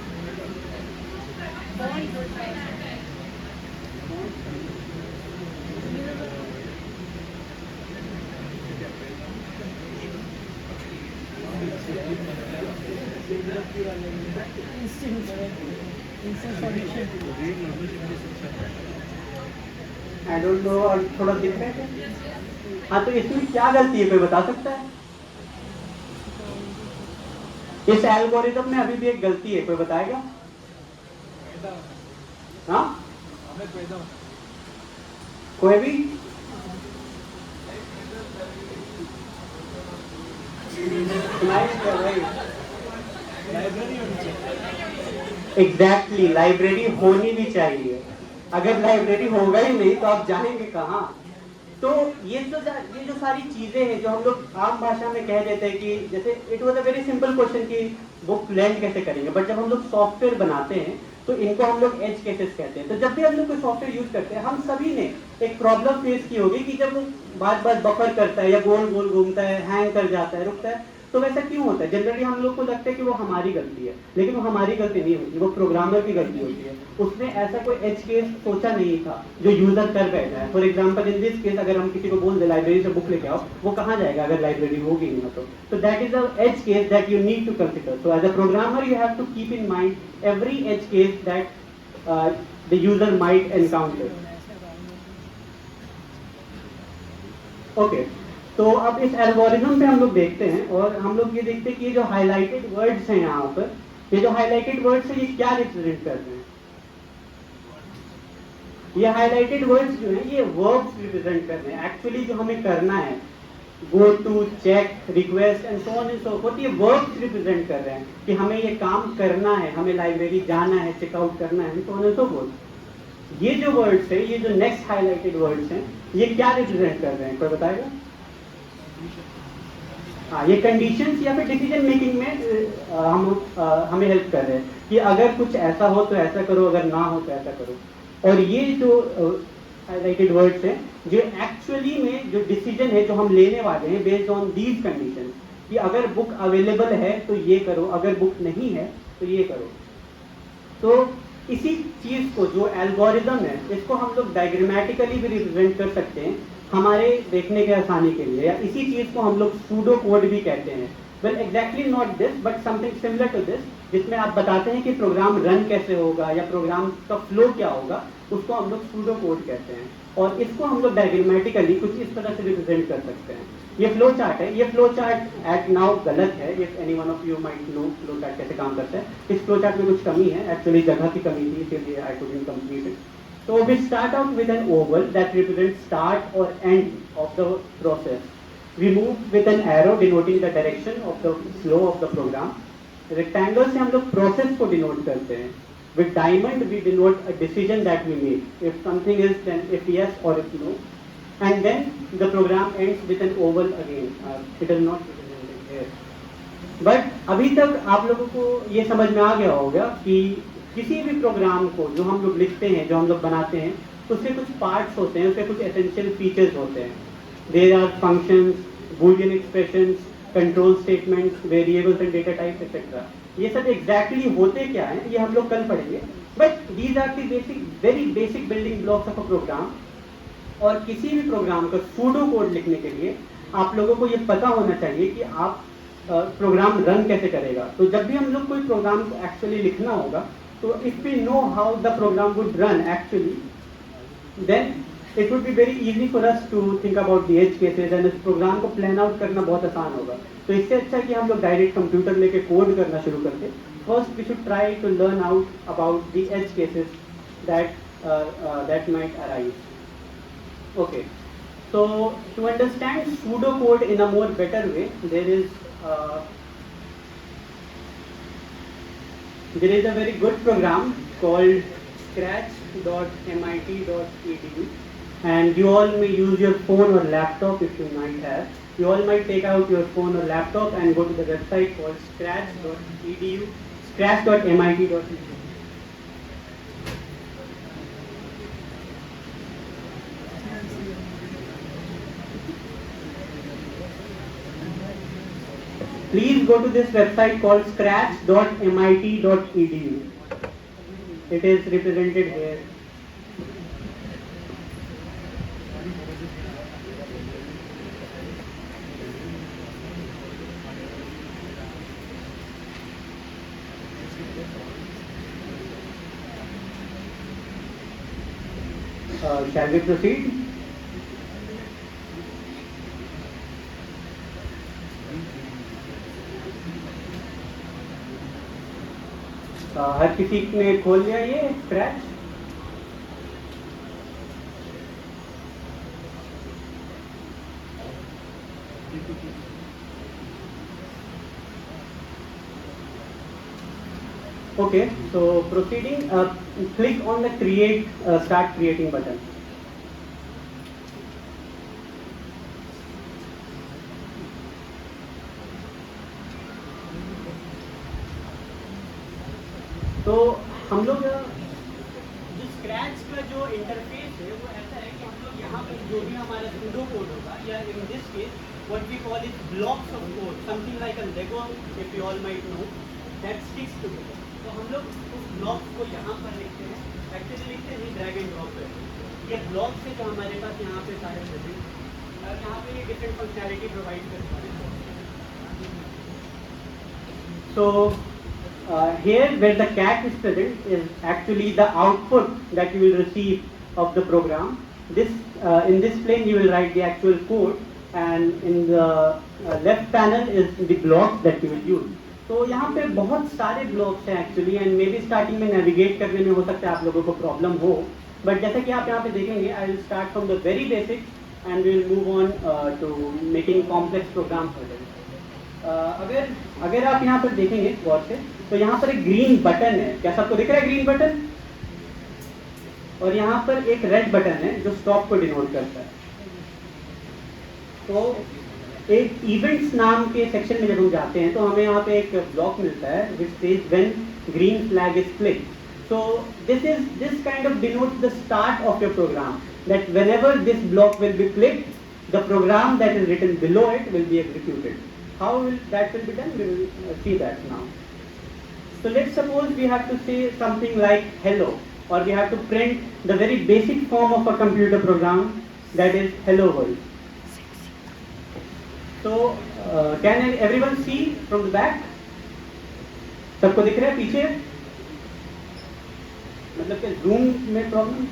आई डोंट नो, और थोड़ा दिख रहा है। हाँ, तो इसमें क्या गलती है, कोई बता सकता है? इस एल्गोरिथम में अभी भी एक गलती है, कोई बताएगा? हाँ, हमें पैदा होना कोई भी? लाइब्रेरी होनी चाहिए। एग्जैक्टली, लाइब्रेरी होनी भी चाहिए। अगर लाइब्रेरी होगा ही नहीं तो आप जाएंगे कहाँ? तो ये जो सारी चीजें हैं जो हम लोग आम भाषा में कह देते हैं कि जैसे it was a very simple question कि बुक लैंड कैसे करेंगे, बट जब हम लोग सॉफ्टवेयर बनाते हैं तो इनको हम लोग एज केसेस कहते हैं। तो जब भी हम लोग कोई सॉफ्टवेयर यूज करते हैं, हम सभी ने एक प्रॉब्लम फेस की होगी कि जब बार बार बफर करता है या गोल गोल घूमता है, हैंग कर जाता है, रुकता है, तो वैसा क्यों होता है? जनरली हम लोग को लगता है कि वो हमारी गलती है, लेकिन वो हमारी गलती नहीं होती, वो प्रोग्रामर की गलती होती है। उसने ऐसा कोई एज केस सोचा नहीं था जो यूजर कर बैठा है। For example in this case, अगर हम किसी को बोल दे लाइब्रेरी से बुक लेके आओ, वो कहाँ जाएगा अगर लाइब्रेरी होगी नहीं तो that is a edge case that you need to consider. So as a programmer you have to keep in mind every edge case that the user might encounter. Okay, तो अब इस एल्गोरिथम पे हम लोग देखते हैं और हम लोग ये देखते हैं कि ये जो हाईलाइटेड वर्ड्स हैं यहाँ पर, ये जो हाईलाइटेड वर्ड्स हैं ये क्या रिप्रेजेंट करते हैं? ये हाईलाइटेड वर्ड्स जो हैं ये वर्ब्स रिप्रेजेंट कर रहे हैं। एक्चुअली जो हमें करना है, go to, check, request and so on and so forth, ये वर्ब्स रिप्रेजेंट कर रहे हैं कि हमें ये काम करना है, हमें लाइब्रेरी जाना है, चेकआउट करना है, सो ऑन एंड सो फोर्थ। ये जो वर्ड्स है, ये जो नेक्स्ट हाईलाइटेड वर्ड्स हैं, ये क्या रिप्रेजेंट कर रहे हैं? कोई बताएगा? हाँ, ये कंडीशंस या फिर डिसीजन मेकिंग में हमें हेल्प कर रहे हैं कि अगर कुछ ऐसा हो तो ऐसा करो, अगर ना हो तो ऐसा करो। और ये जो हाईलाइटेड वर्ड्स हैं, जो एक्चुअली में जो डिसीजन है जो हम लेने वाले हैं बेस्ड ऑन दीज कंडीशन, कि अगर बुक अवेलेबल है तो ये करो, अगर बुक नहीं है तो ये करो। तो इसी चीज को, जो एल्गोरिदम है, इसको हम लोग डायग्रामेटिकली भी रिप्रेजेंट कर सकते हैं हमारे देखने के आसानी के लिए, या इसी चीज को हम लोग सूडो कोड भी कहते हैं। Well exactly not this but something similar to this, जिसमें आप बताते हैं कि प्रोग्राम रन कैसे होगा या प्रोग्राम का फ्लो क्या होगा, उसको हम लोग सूडो कोड कहते हैं। और इसको हम लोग डायग्रामेटिकली कुछ इस तरह से रिप्रेजेंट कर सकते हैं। ये फ्लो चार्ट है, ये फ्लो चार्ट एट नाउ गलत है। If any one of you might know flow chart कैसे काम करता है। इस फ्लो चार्ट में कुछ कमी है, एक्चुअली जगह की कमी थी, इसलिए I couldn't complete it. So we start out with an oval that represents start or end of the process. We move with an arrow denoting the direction of the flow of the program. Rectangle से हम लोग process को denote करते हैं. With diamond we denote a decision that we make. If something is, then if yes or if no. And then the program ends with an oval again. It is not represented here. But अभी तक आप लोगों को ये समझ में आ गया होगा कि किसी भी प्रोग्राम को जो हम लोग लिखते हैं, जो हम लोग बनाते हैं, उसके कुछ पार्ट्स होते हैं, उसके कुछ एसेंशियल फीचर्स होते हैं। There are functions, Boolean expressions, control statements, variables and data types etcetera. ये सब एग्जैक्टली होते क्या हैं ये हम लोग कल पढ़ेंगे, but these are the basic, very basic building blocks of a program. और किसी भी प्रोग्राम का सूडो कोड लिखने के लिए आप लोगों को ये पता होना चाहिए कि आप प्रोग्राम रन कैसे करेगा। तो जब भी हम लोग कोई प्रोग्राम को एक्चुअली लिखना होगा, so if we know how the program would run actually, then it would be very easy for us to think about the edge cases and इस प्रोग्राम को प्लान आउट करना बहुत आसान होगा। तो इससे अच्छा है कि हम लोग डायरेक्ट कंप्यूटर लेके कोड करना शुरू करते। First we should try to learn out about the edge cases that might arise. Okay, so to understand pseudocode in a more better way, there is a very good program called scratch.mit.edu, and you all may use your phone or laptop if you might have. You all might take out your phone or laptop and go to the website called scratch.edu, scratch.mit.edu. Please go to this website called scratch.mit.edu. It is represented here. Shall we proceed? हर किसी ने खोल लिया ये scratch? Okay, so proceeding, click on the create, start creating button. तो हम लोग जो scratch का जो इंटरफेस है वो ऐसा है कि हम लोग यहाँ पे जो भी हमारा सूडो कोड होगा या in this case what we call is blocks of code something like a Lego if you all might know that sticks together. तो हम लोग उस ब्लॉक को यहाँ पर लिखते हैं, एक्चुअली लिखते हैं ड्रैग एंड ड्रॉप पे. ये ब्लॉक से जो हमारे पास यहाँ पे सारे प्रेजेंट और यहाँ पे ये डिफरेंट फंक्शनैलिटी प्रोवाइड करते हैं. So here where the cat is present is actually the output that you will receive of the program. This in this plane you will write the actual code, and in the left panel is the blocks that you will use. तो यहाँ पे बहुत सारे blocks हैं actually, and may be starting में navigate करने में हो सकता है आप लोगों को प्रॉब्लम हो, बट जैसा कि आप यहाँ पे देखेंगे I will start from the very basic and we will move on to making complex program for them. अगर आप यहाँ पर देखेंगे गौर से तो यहाँ पर एक ग्रीन बटन है. क्या सबको दिख रहा है ग्रीन बटन? और यहाँ पर एक रेड बटन है जो स्टॉप को डिनोट करता है. तो एक इवेंट्स नाम के सेक्शन में जब हम जाते हैं तो हमें यहाँ पे एक ब्लॉक मिलता है which says when green flag is clicked. So this kind of denotes the start of your program, that whenever this block will be clicked, the program that is written below it will be executed. How will that be done? We will see that now. So let's suppose we have to say something like hello, or we have to print the very basic form of a computer program, that is hello world. So can everyone see from the back? सबको दिख रहा है पीछे? मतलब कि zoom में problem?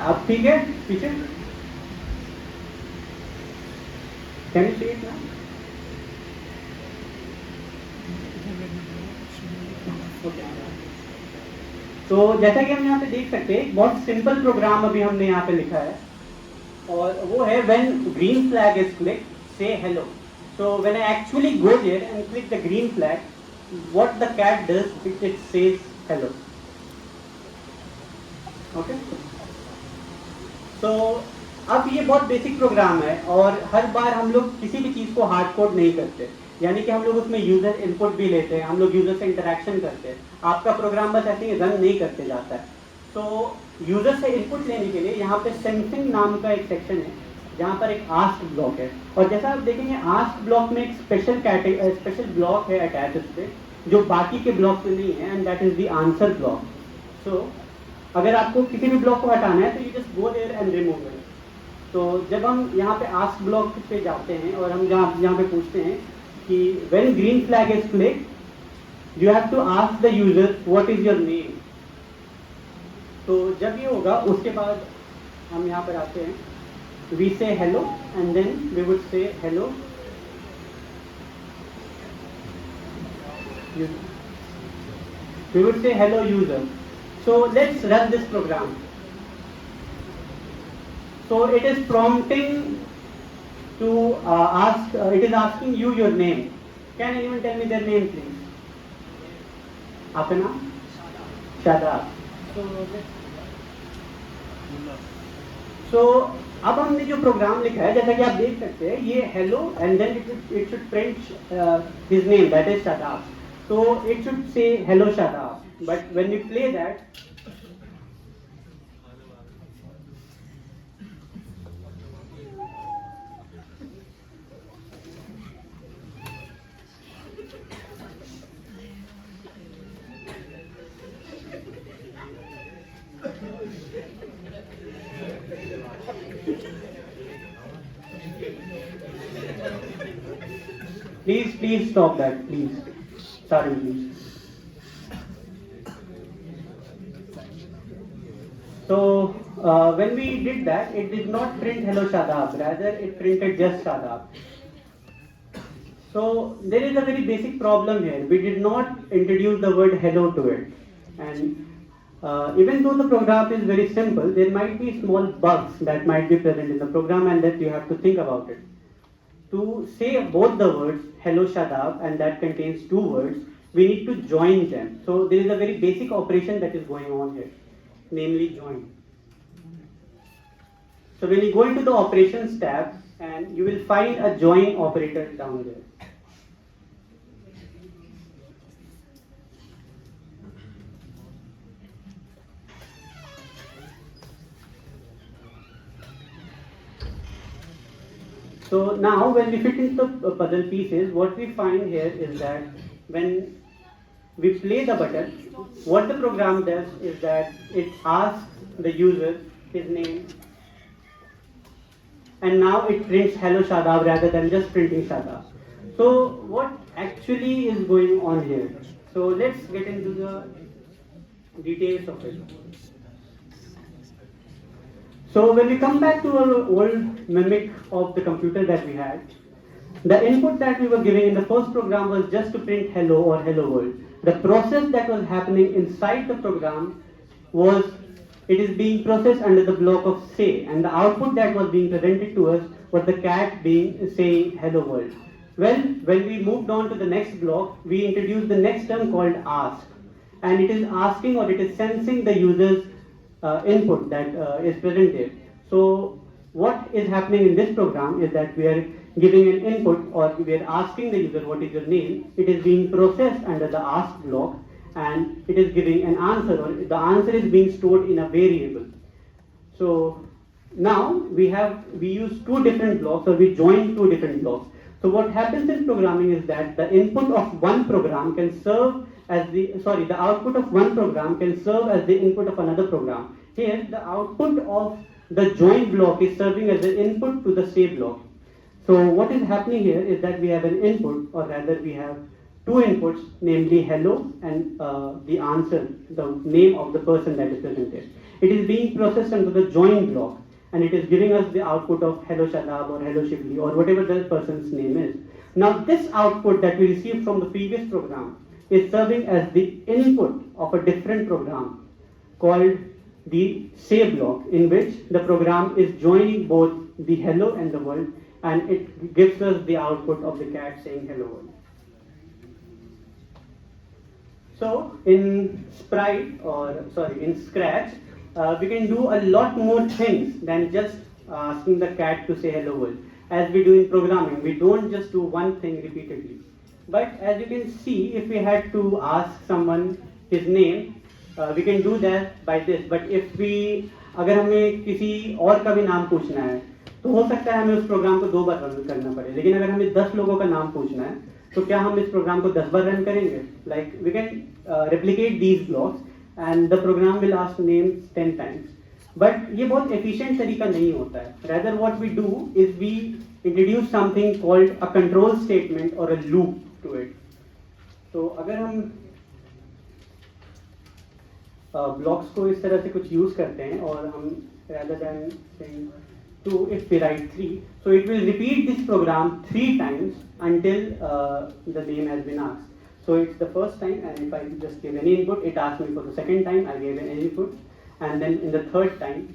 आप ठीक है पीछे? Can you see it now? तो जैसा कि हम यहाँ पे देख सकते हैं बहुत सिंपल प्रोग्राम अभी हमने यहाँ पे लिखा है, और वो है when green flag is clicked, say hello. So when I actually go there and click the green flag, what the cat does, it says hello. Okay? So अब ये बहुत बेसिक प्रोग्राम है और हर बार हम लोग किसी भी चीज़ को हार्ड कोड नहीं करते, यानी कि हम लोग उसमें यूजर इनपुट भी लेते हैं, हम लोग यूजर से इंटरेक्शन करते हैं. आपका प्रोग्राम बस ऐसे ही रन नहीं करते जाता है. तो यूजर से इनपुट लेने के लिए यहाँ पे सेंसिंग नाम का एक सेक्शन है जहाँ पर एक आस्क ब्लॉक है, और जैसा आप देखेंगे आस्क ब्लॉक में एक स्पेशल ब्लॉक है अटैच उस पे जो बाकी के ब्लॉक पे नहीं है, and that is the answer block. So अगर आपको किसी भी ब्लॉक को हटाना है तो you just go there and remove it. तो जब हम यहाँ पे आस्क ब्लॉक पे जाते हैं और हम यहाँ पे पूछते हैं कि when green flag is clicked you have to ask the user what is your name. तो जब ये होगा उसके बाद हम यहाँ पर आते हैं, we say hello and then we would say hello we would say hello user. So let's run this program. So it is prompting to ask, it is asking you your name. Can anyone tell me their name please? आपका नाम? Shadab. So अब हमने जो programme लिखा है जैसा कि आप देख सकते हैं ये hello and then it should print his name, that is Shadab. So it should say hello Shadab, but when we play that, please stop that, please. Sorry, please. So when we did that, it did not print hello Shadab, rather it printed just Shadab. So there is a very basic problem here. We did not introduce the word hello to it, and even though the program is very simple, there might be small bugs that might be present in the program and that you have to think about it. to say both the words hello Shadab and that contains two words, we need to join them. So there is a very basic operation that is going on here, namely join. So when you go into the operations tab, and you will find a join operator down there. So now when we fit into the puzzle pieces, what we find here is that when we play the button, what the program does is that it asks the user his name, and now it prints hello Shadab rather than just printing Shadab. So what actually is going on here? So let's get into the details of it. So when we come back to our old mimic of the computer that we had, the input that we were giving in the first program was just to print hello or hello world. The process that was happening inside the program was, it is being processed under the block of say, and the output that was being presented to us was the cat saying hello world. Well, when we moved on to the next block, we introduced the next term called ask, and it is asking or it is sensing the user's input that is presented. So what is happening in this program is that we are giving an input, or we are asking the user what is your name. It is being processed under the ask block, and it is giving an answer, or the answer is being stored in a variable. So now we use two different blocks, or we join two different blocks. So what happens in programming is that the input of one program can serve as the output of one program can serve as the input of another program. Here the output of the join block is serving as the input to the say block. So what is happening here is that we have an input, or rather we have two inputs, namely hello and the answer, the name of the person that is presented. It is being processed under the join block, and it is giving us the output of hello Shadab or hello Shibli or whatever the person's name is. Now this output that we received from the previous program is serving as the input of a different program called the say block, in which the program is joining both the hello and the world, and it gives us the output of the cat saying hello world. So in in Scratch, we can do a lot more things than just asking the cat to say hello world. As we do in programming, we don't just do one thing repeatedly. But as you can see, if we had to ask someone his name, we can do that by this. But if we, अगर हमें किसी और का भी नाम पूछना है, तो हो सकता है हमें उस प्रोग्राम को 2 बार रन करना पड़े. लेकिन अगर हमें 10 लोगों का नाम पूछना है, तो क्या हम इस प्रोग्राम को 10 बार रन करेंगे? Like we can replicate these blocks and the program will ask names 10 times. But ये बहुत efficient तरीका नहीं होता है. Rather what we do is we introduce something called a control statement or a loop to it. तो अगर हम blocks को इस तरह से कुछ use करते हैं, और हम rather than saying 2, if we write 3, so it will repeat this program 3 times until the name has been asked. So it's the first time, and if I just give any input, it asks me for the second time, I gave an input, and then in the third time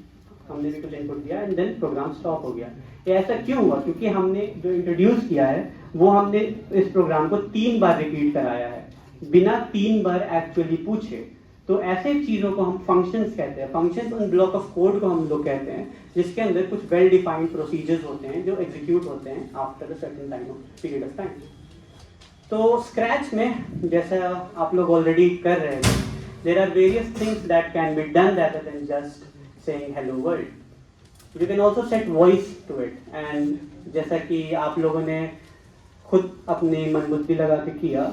हमने भी कुछ input दिया, and then programme stop हो गया. ये ऐसा क्यों हुआ? क्योंकि हमने जो इंट्रोड्यूस किया है वो हमने इस प्रोग्राम को 3 बार रिपीट कराया है बिना 3 बार एक्चुअली पूछे. तो ऐसे चीज़ों को हम फंक्शंस कहते हैं. फंक्शंस उन ब्लॉक ऑफ कोड को हम लोग कहते हैं जिसके अंदर कुछ वेल डिफाइंड प्रोसीजर्स होते हैं जो एग्जीक्यूट होते हैं after a certain time of period of time. तो स्क्रैच में जैसा आप लोग ऑलरेडी कर रहे हैं, there are various things that can be done rather than just saying hello world. You can also set voice to it, and जैसा कि आप लोगों ने खुद अपनी मनबुद्धि लगा के किया,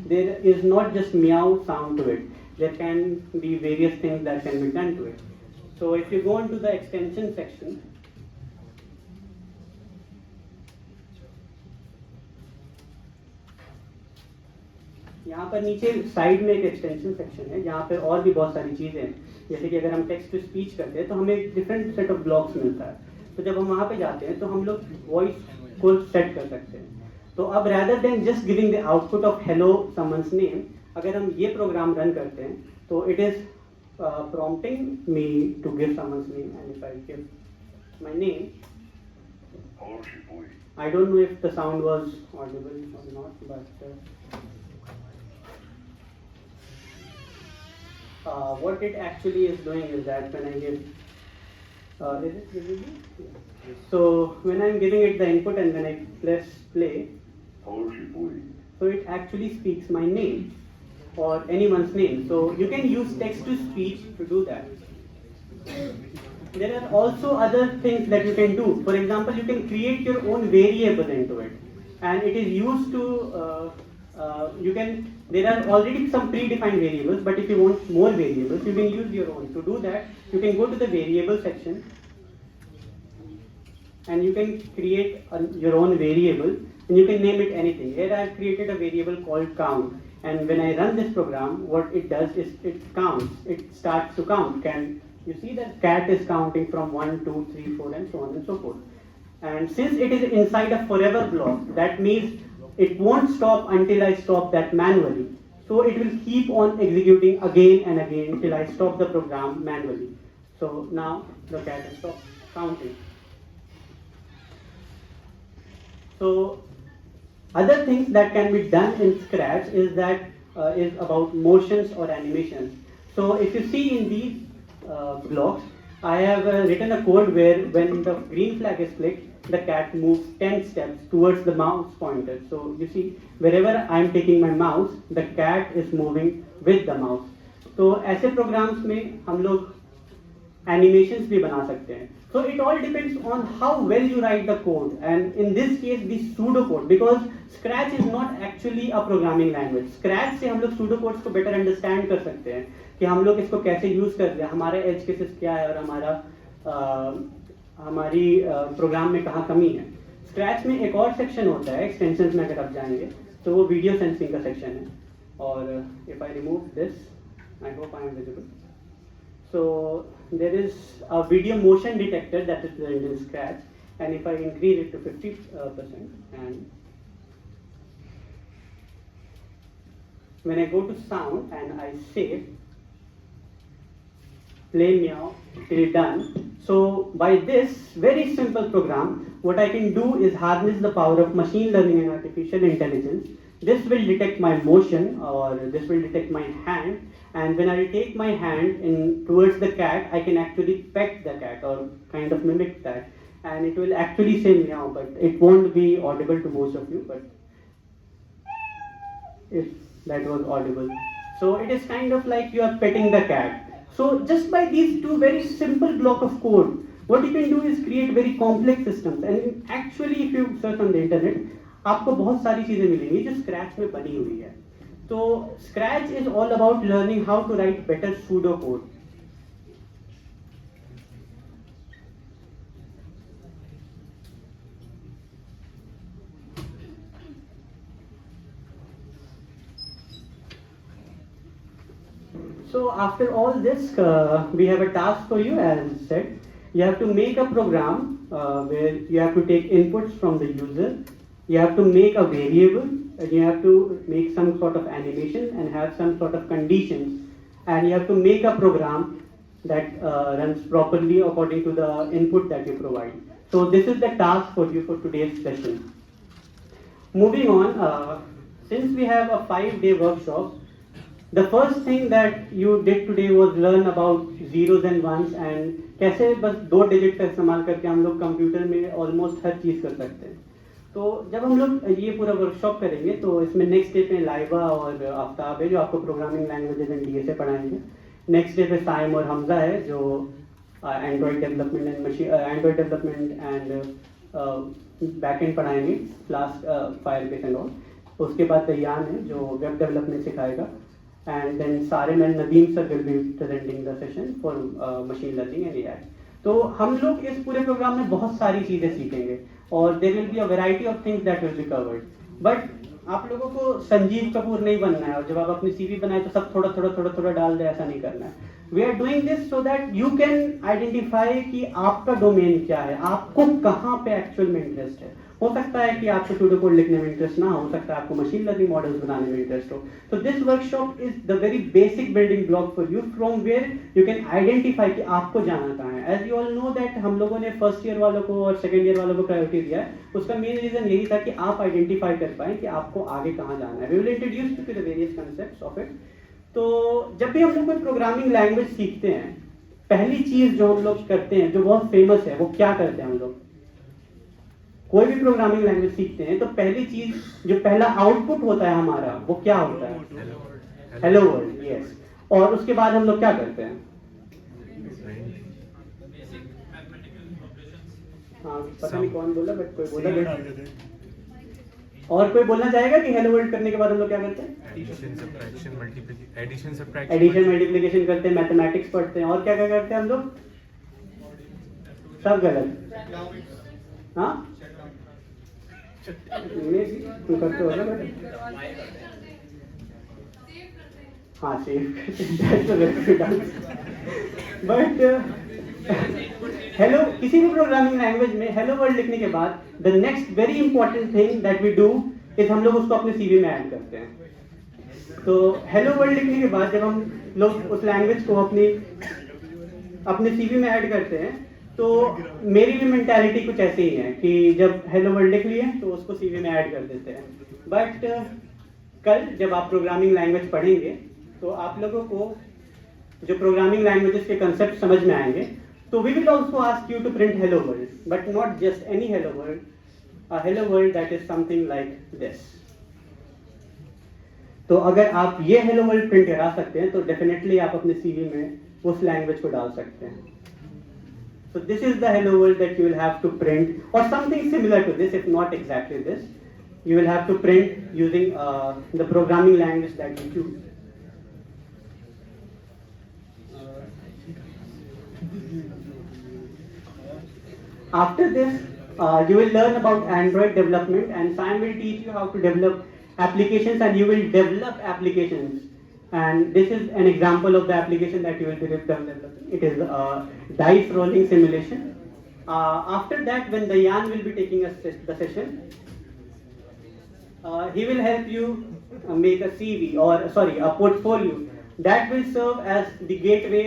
there is not just meow sound to it. There can be various things that can be done to it. So if you go into the extension section, यहाँ पर नीचे साइड में एक एक्सटेंशन सेक्शन है जहाँ पे और भी बहुत सारी चीज़ें हैं. जैसे कि अगर हम टेक्स्ट टू स्पीच करते हैं तो हमें एक डिफरेंट सेट ऑफ ब्लॉक्स मिलता है. तो जब हम वहाँ पे जाते हैं तो हम लोग वॉइस को सेट कर सकते हैं. तो अब rather than just giving the output of hello someone's name, अगर हम ये प्रोग्राम रन करते हैं तो it is prompting me to give someone's name, and if I give my name, Hello, Shibui. I don't know if the sound was audible or not, but what it actually is doing is that when I give, is it visible? Yeah. So when I'm giving it the input and when I press play, so it actually speaks my name or anyone's name. So you can use text to speech to do that. There are also other things that you can do. For example, you can create your own variable into it, and it is used to. There are already some predefined variables, but if you want more variables, you can use your own. To do that, you can go to the variable section, and you can create your own variable, and you can name it anything. Here I have created a variable called count, and when I run this program, what it does is it counts. It starts to count. You see that cat is counting from 1, 2, 3, 4, and so on and so forth. And since it is inside a forever block, that means it won't stop until I stop that manually. So it will keep on executing again and again till I stop the program manually. So now the cat has stopped counting. So other things that can be done in Scratch is about motions or animations. So if you see in these blocks, I have written a code where when the green flag is clicked, the cat moves 10 steps towards the mouse pointer. So you see, wherever I am taking my mouse, the cat is moving with the mouse. तो ऐसे programs में हम लोग animations भी बना सकते हैं. So it all depends on how well you write the code, and in this case the pseudocode, because Scratch is not actually a programming language. Scratch से हम लोग pseudocodes को better understand कर सकते हैं कि हम लोग इसको कैसे यूज कर रहे हैं, हमारे एज केसेस क्या है और हमारी प्रोग्राम में कहाँ कमी है. स्क्रैच में एक और सेक्शन होता है एक्सटेंशंस में, अगर आप जाएंगे तो वो वीडियो सेंसिंग का सेक्शन है. और if I remove this, I hope I am visible. So there is a video motion detector that is present in Scratch, and if I increase it to 50%, and when I go to sound and I save, play meow till done. So by this very simple program, what I can do is harness the power of machine learning and artificial intelligence. This will detect my motion, or this will detect my hand, and when I take my hand towards the cat, I can actually pet the cat or kind of mimic that, and it will actually say meow, but it won't be audible to most of you, but if that was audible. So it is kind of like you are petting the cat. So just by these two very simple block of code, what you can do is create very complex systems. And actually if you search on the internet, आपको बहुत सारी चीजें मिलेंगी जो scratch में बनी हुई है. तो Scratch is all about learning how to write better pseudo code. So after all this, we have a task for you. As said, you have to make a program where you have to take inputs from the user. You have to make a variable, and you have to make some sort of animation and have some sort of conditions, and you have to make a program that runs properly according to the input that you provide. So this is the task for you for today's session. Moving on, since we have a 5-day workshop, the first thing that you did today was learn about zeros and ones, and कैसे बस 2 digit का इस्तेमाल करके हम लोग computer में almost हर चीज़ कर सकते हैं. तो जब हम लोग ये पूरा वर्कशॉप करेंगे तो इसमें नेक्स्ट डे पे लाइबा और आफ्ताब है जो आपको प्रोग्रामिंग लैंग्वेजेस एंड डीएसए पढ़ाएंगे. नेक्स्ट डे पे साइम और हमजा है जो एंड्रॉयड डेवलपमेंट एंड बैकएंड पढ़ाएंगे क्लास फायरबेस एंड ऑल. उसके बाद तैयान है जो वेब डेवलपमेंट सिखाएगा, and then Sarim and Nadeem sir will be presenting the session for machine learning and AI. तो हम लोग इस पूरे प्रोग्राम में बहुत सारी चीज़ें सीखेंगे और there will be a variety of things that will be covered. But आप लोगों को संजीव कपूर नहीं बनना है और जब आप अपनी सीवी बनाए तो सब थोड़ा डाल दे, ऐसा नहीं करना है. We are doing this so that you can identify कि आपका डोमेन क्या है, आपको कहाँ पे एक्चुअल में इंटरेस्ट है, हो सकता है कि आपको सूडो कोड लिखने में इंटरेस्ट ना हो सकता है आपको मशीन लर्निंग मॉडल्स बनाने में इंटरेस्ट हो. तो this workshop is the very basic building block for you from where you can identify कि आपको जाना कहाँ है. As you all know that हम लोगों ने फर्स्ट ईयर वालों को और सेकंड ईयर वालों को प्रायोरिटी दिया है. उसका मेन रीजन यही था कि आप आइडेंटिफाई कर पाएं कि आपको आगे कहाँ जाना है. We will introduce to the various concepts of it. तो जब भी हम लोग कोई प्रोग्रामिंग लैंग्वेज सीखते हैं पहली चीज जो हम लोग करते हैं जो बहुत फेमस है वो क्या करते हैं हम लोग कोई भी प्रोग्रामिंग लैंग्वेज सीखते हैं तो पहली चीज जो पहला आउटपुट होता है हमारा वो क्या होता है? Hello world. यस. और उसके बाद हम लोग क्या करते हैं? हाँ पता नहीं कौन बोला बट कोई बोला. और कोई बोलना चाहेगा कि हेलो वर्ल्ड करने के बाद हम लोग क्या करते हैं? एडिशन मल्टीप्लिकेशन करते हैं, मैथमेटिक्स पढ़ते हैं और क्या क्या करते हैं हम लोग? सब गलत. हाँ तुम करते हो ना? हाँ सेव बट हेलो किसी भी प्रोग्रामिंग लैंग्वेज में हेलो वर्ल्ड लिखने के बाद the next very important thing that we do is हम लोग उसको अपने सीवी में ऐड करते हैं. तो हेलो वर्ल्ड लिखने के बाद जब हम लोग उस लैंग्वेज को अपने सीवी में ऐड करते हैं तो मेरी भी मेंटालिटी कुछ ऐसे ही है कि जब हेलो वर्ल्ड लिख लिए तो उसको सीवी में ऐड कर देते हैं. बट कल जब आप प्रोग्रामिंग लैंग्वेज पढ़ेंगे तो आप लोगों को जो प्रोग्रामिंग लैंग्वेजेस के कंसेप्ट समझ में आएंगे. So we will also ask you to print hello world, but not just any hello world, a hello world that is something like this. तो अगर आप ये hello world print करा सकते हैं तो definitely आप अपने CV में उस language को डाल सकते हैं. So this is the hello world that you will have to print or something similar to this, if not exactly this. You will have to print using the programming language that you choose. After this, you will learn about Android development and Sam will teach you how to develop applications and you will develop applications. And this is an example of the application that you will be developing. It is a dice rolling simulation. After that, when the Jan will be taking the session, he will help you make a CV a portfolio that will serve as the gateway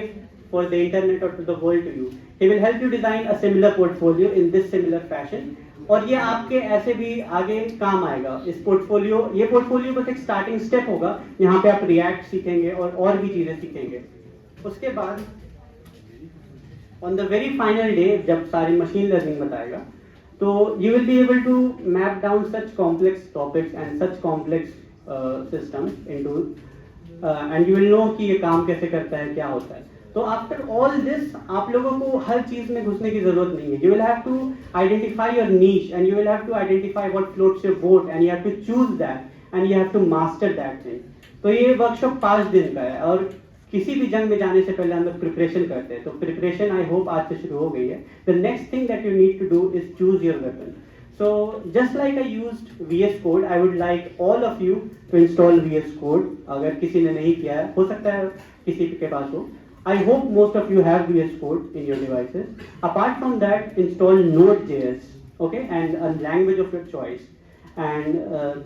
for the internet or to the world to you. He will help you design a similar portfolio in this similar fashion. और ये आपके ऐसे भी आगे काम आएगा. ये portfolio बस एक स्टार्टिंग स्टेप होगा. यहाँ पे आप रिएक्ट सीखेंगे और भी चीजें सीखेंगे. उसके बाद on the very final day जब सारी मशीन लर्निंग बताएगा तो you will be able to map down such complex topics and such complex systems into and you will know कि ये काम कैसे करता है क्या होता है. तो आफ्टर ऑल दिस आप लोगों को हर चीज में घुसने की जरूरत नहीं है. You will have to identify your niche and you will have to identify what floats your boat and you have to choose that and you have to master that thing. तो ये वर्कशॉप 5 दिन का है और किसी भी जंग में जाने से पहले हम लोग प्रिपरेशन करते हैं. तो प्रिपरेशन आई होप आज से शुरू हो गई है. The next thing that you need to do is choose your weapon. So just like I used VS Code, I would like all of you to install VS Code. अगर किसी ने नहीं किया है, हो सकता है किसी के पास हो. I hope most of you have VS Code in your devices. Apart from that, install Node.js, okay, and a language of your choice. And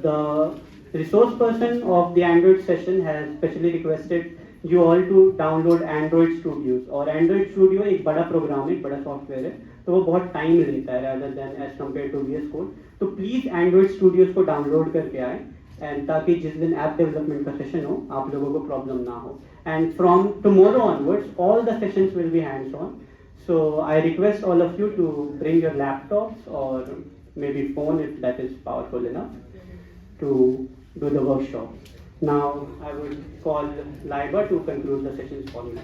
the resource person of the Android session has specially requested you all to download Android Studios. और Android Studio एक बड़ा programme है, एक बड़ा software है, तो वो बहुत टाइम लेता है rather than as compared to VS Code. तो प्लीज Android Studios को डाउनलोड करके आए एंड ताकि जिस दिन ऐप डेवलपमेंट का सेशन हो आप लोगों को प्रॉब्लम ना हो. And from tomorrow onwards all the sessions will be hands on. So I request all of you to bring your laptops और maybe phone if that is powerful enough to do the workshop. Now I would call Laiba to conclude the sessions for me.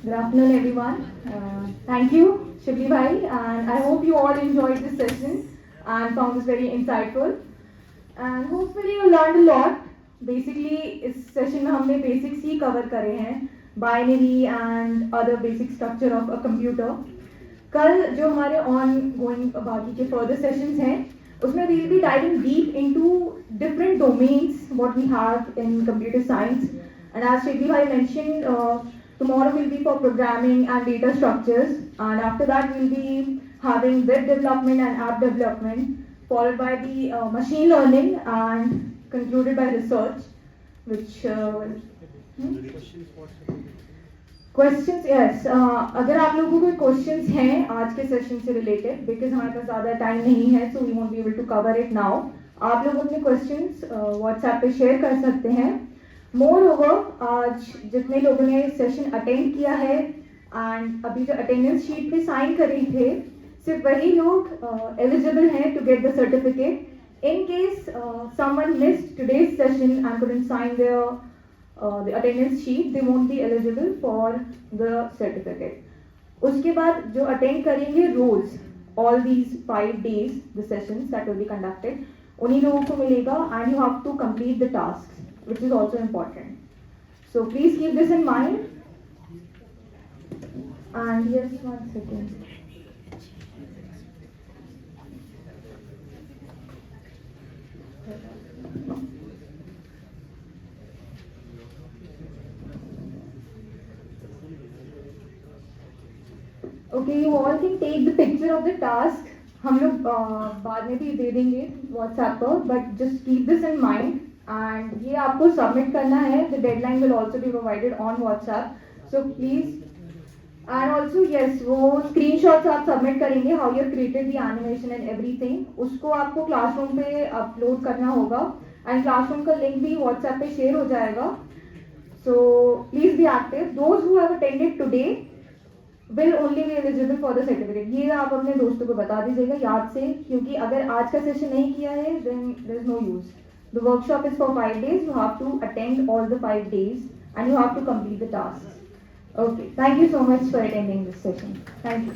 Good afternoon, everyone. Thank you, Shibli Bhai, and I hope you all enjoyed this session and found this very insightful. And hopefully you learned a lot. Basically, इस session में हमने basics ही cover करे हैं, binary and other basic structure of a computer. कल जो हमारे ongoing बाकी के further sessions हैं, उसमें we will be diving deep into different domains what we have in computer science. And as Shikhi Bhai mentioned, tomorrow will be for programming and data structures, and after that we'll be having web development and app development, followed by the machine learning and concluded by research, which questions yes अगर आप लोगों को questions हैं आज के session से related, because हमारे पास ज़्यादा टाइम नहीं है, so we won't be able to cover it now. आप लोग अपने क्वेश्चंस व्हाट्सएप पे शेयर कर सकते हैं. मोर ओवर आज जितने लोगों ने सेशन अटेंड किया है एंड अभी जो अटेंडेंस शीट पे साइन कर रहे थे, सिर्फ वही लोग एलिजिबल हैं to get the certificate. In case someone missed today's session and couldn't sign the attendance sheet, they won't be eligible for the certificate. उसके बाद जो attend करेंगे रोज all these 5 days the sessions that will be conducted, उन्हीं लोगों को मिलेगा and you have to complete the tasks, which is also important. So please keep this in mind. And yes, 1 second. Okay, you all can take the picture of the task. हम लोग बाद में भी दे देंगे WhatsApp पर, but just keep this in mind. And ये आपको submit करना है. The deadline will also be provided on WhatsApp. So please. And also yes, वो screenshots आप submit करेंगे how you have created the animation and everything. उसको आपको classroom पे upload करना होगा. And classroom का link भी WhatsApp पे share हो जाएगा. So please be active. Those who have attended today will only be eligible for the certificate. ये आप अपने दोस्तों को बता दीजिएगा याद से, क्योंकि अगर आज का सेशन नहीं किया है then there is no use. The workshop is for 5 days. You have to attend all the 5 days and you have to complete the tasks. Okay, thank you so much for attending this session. Thank you.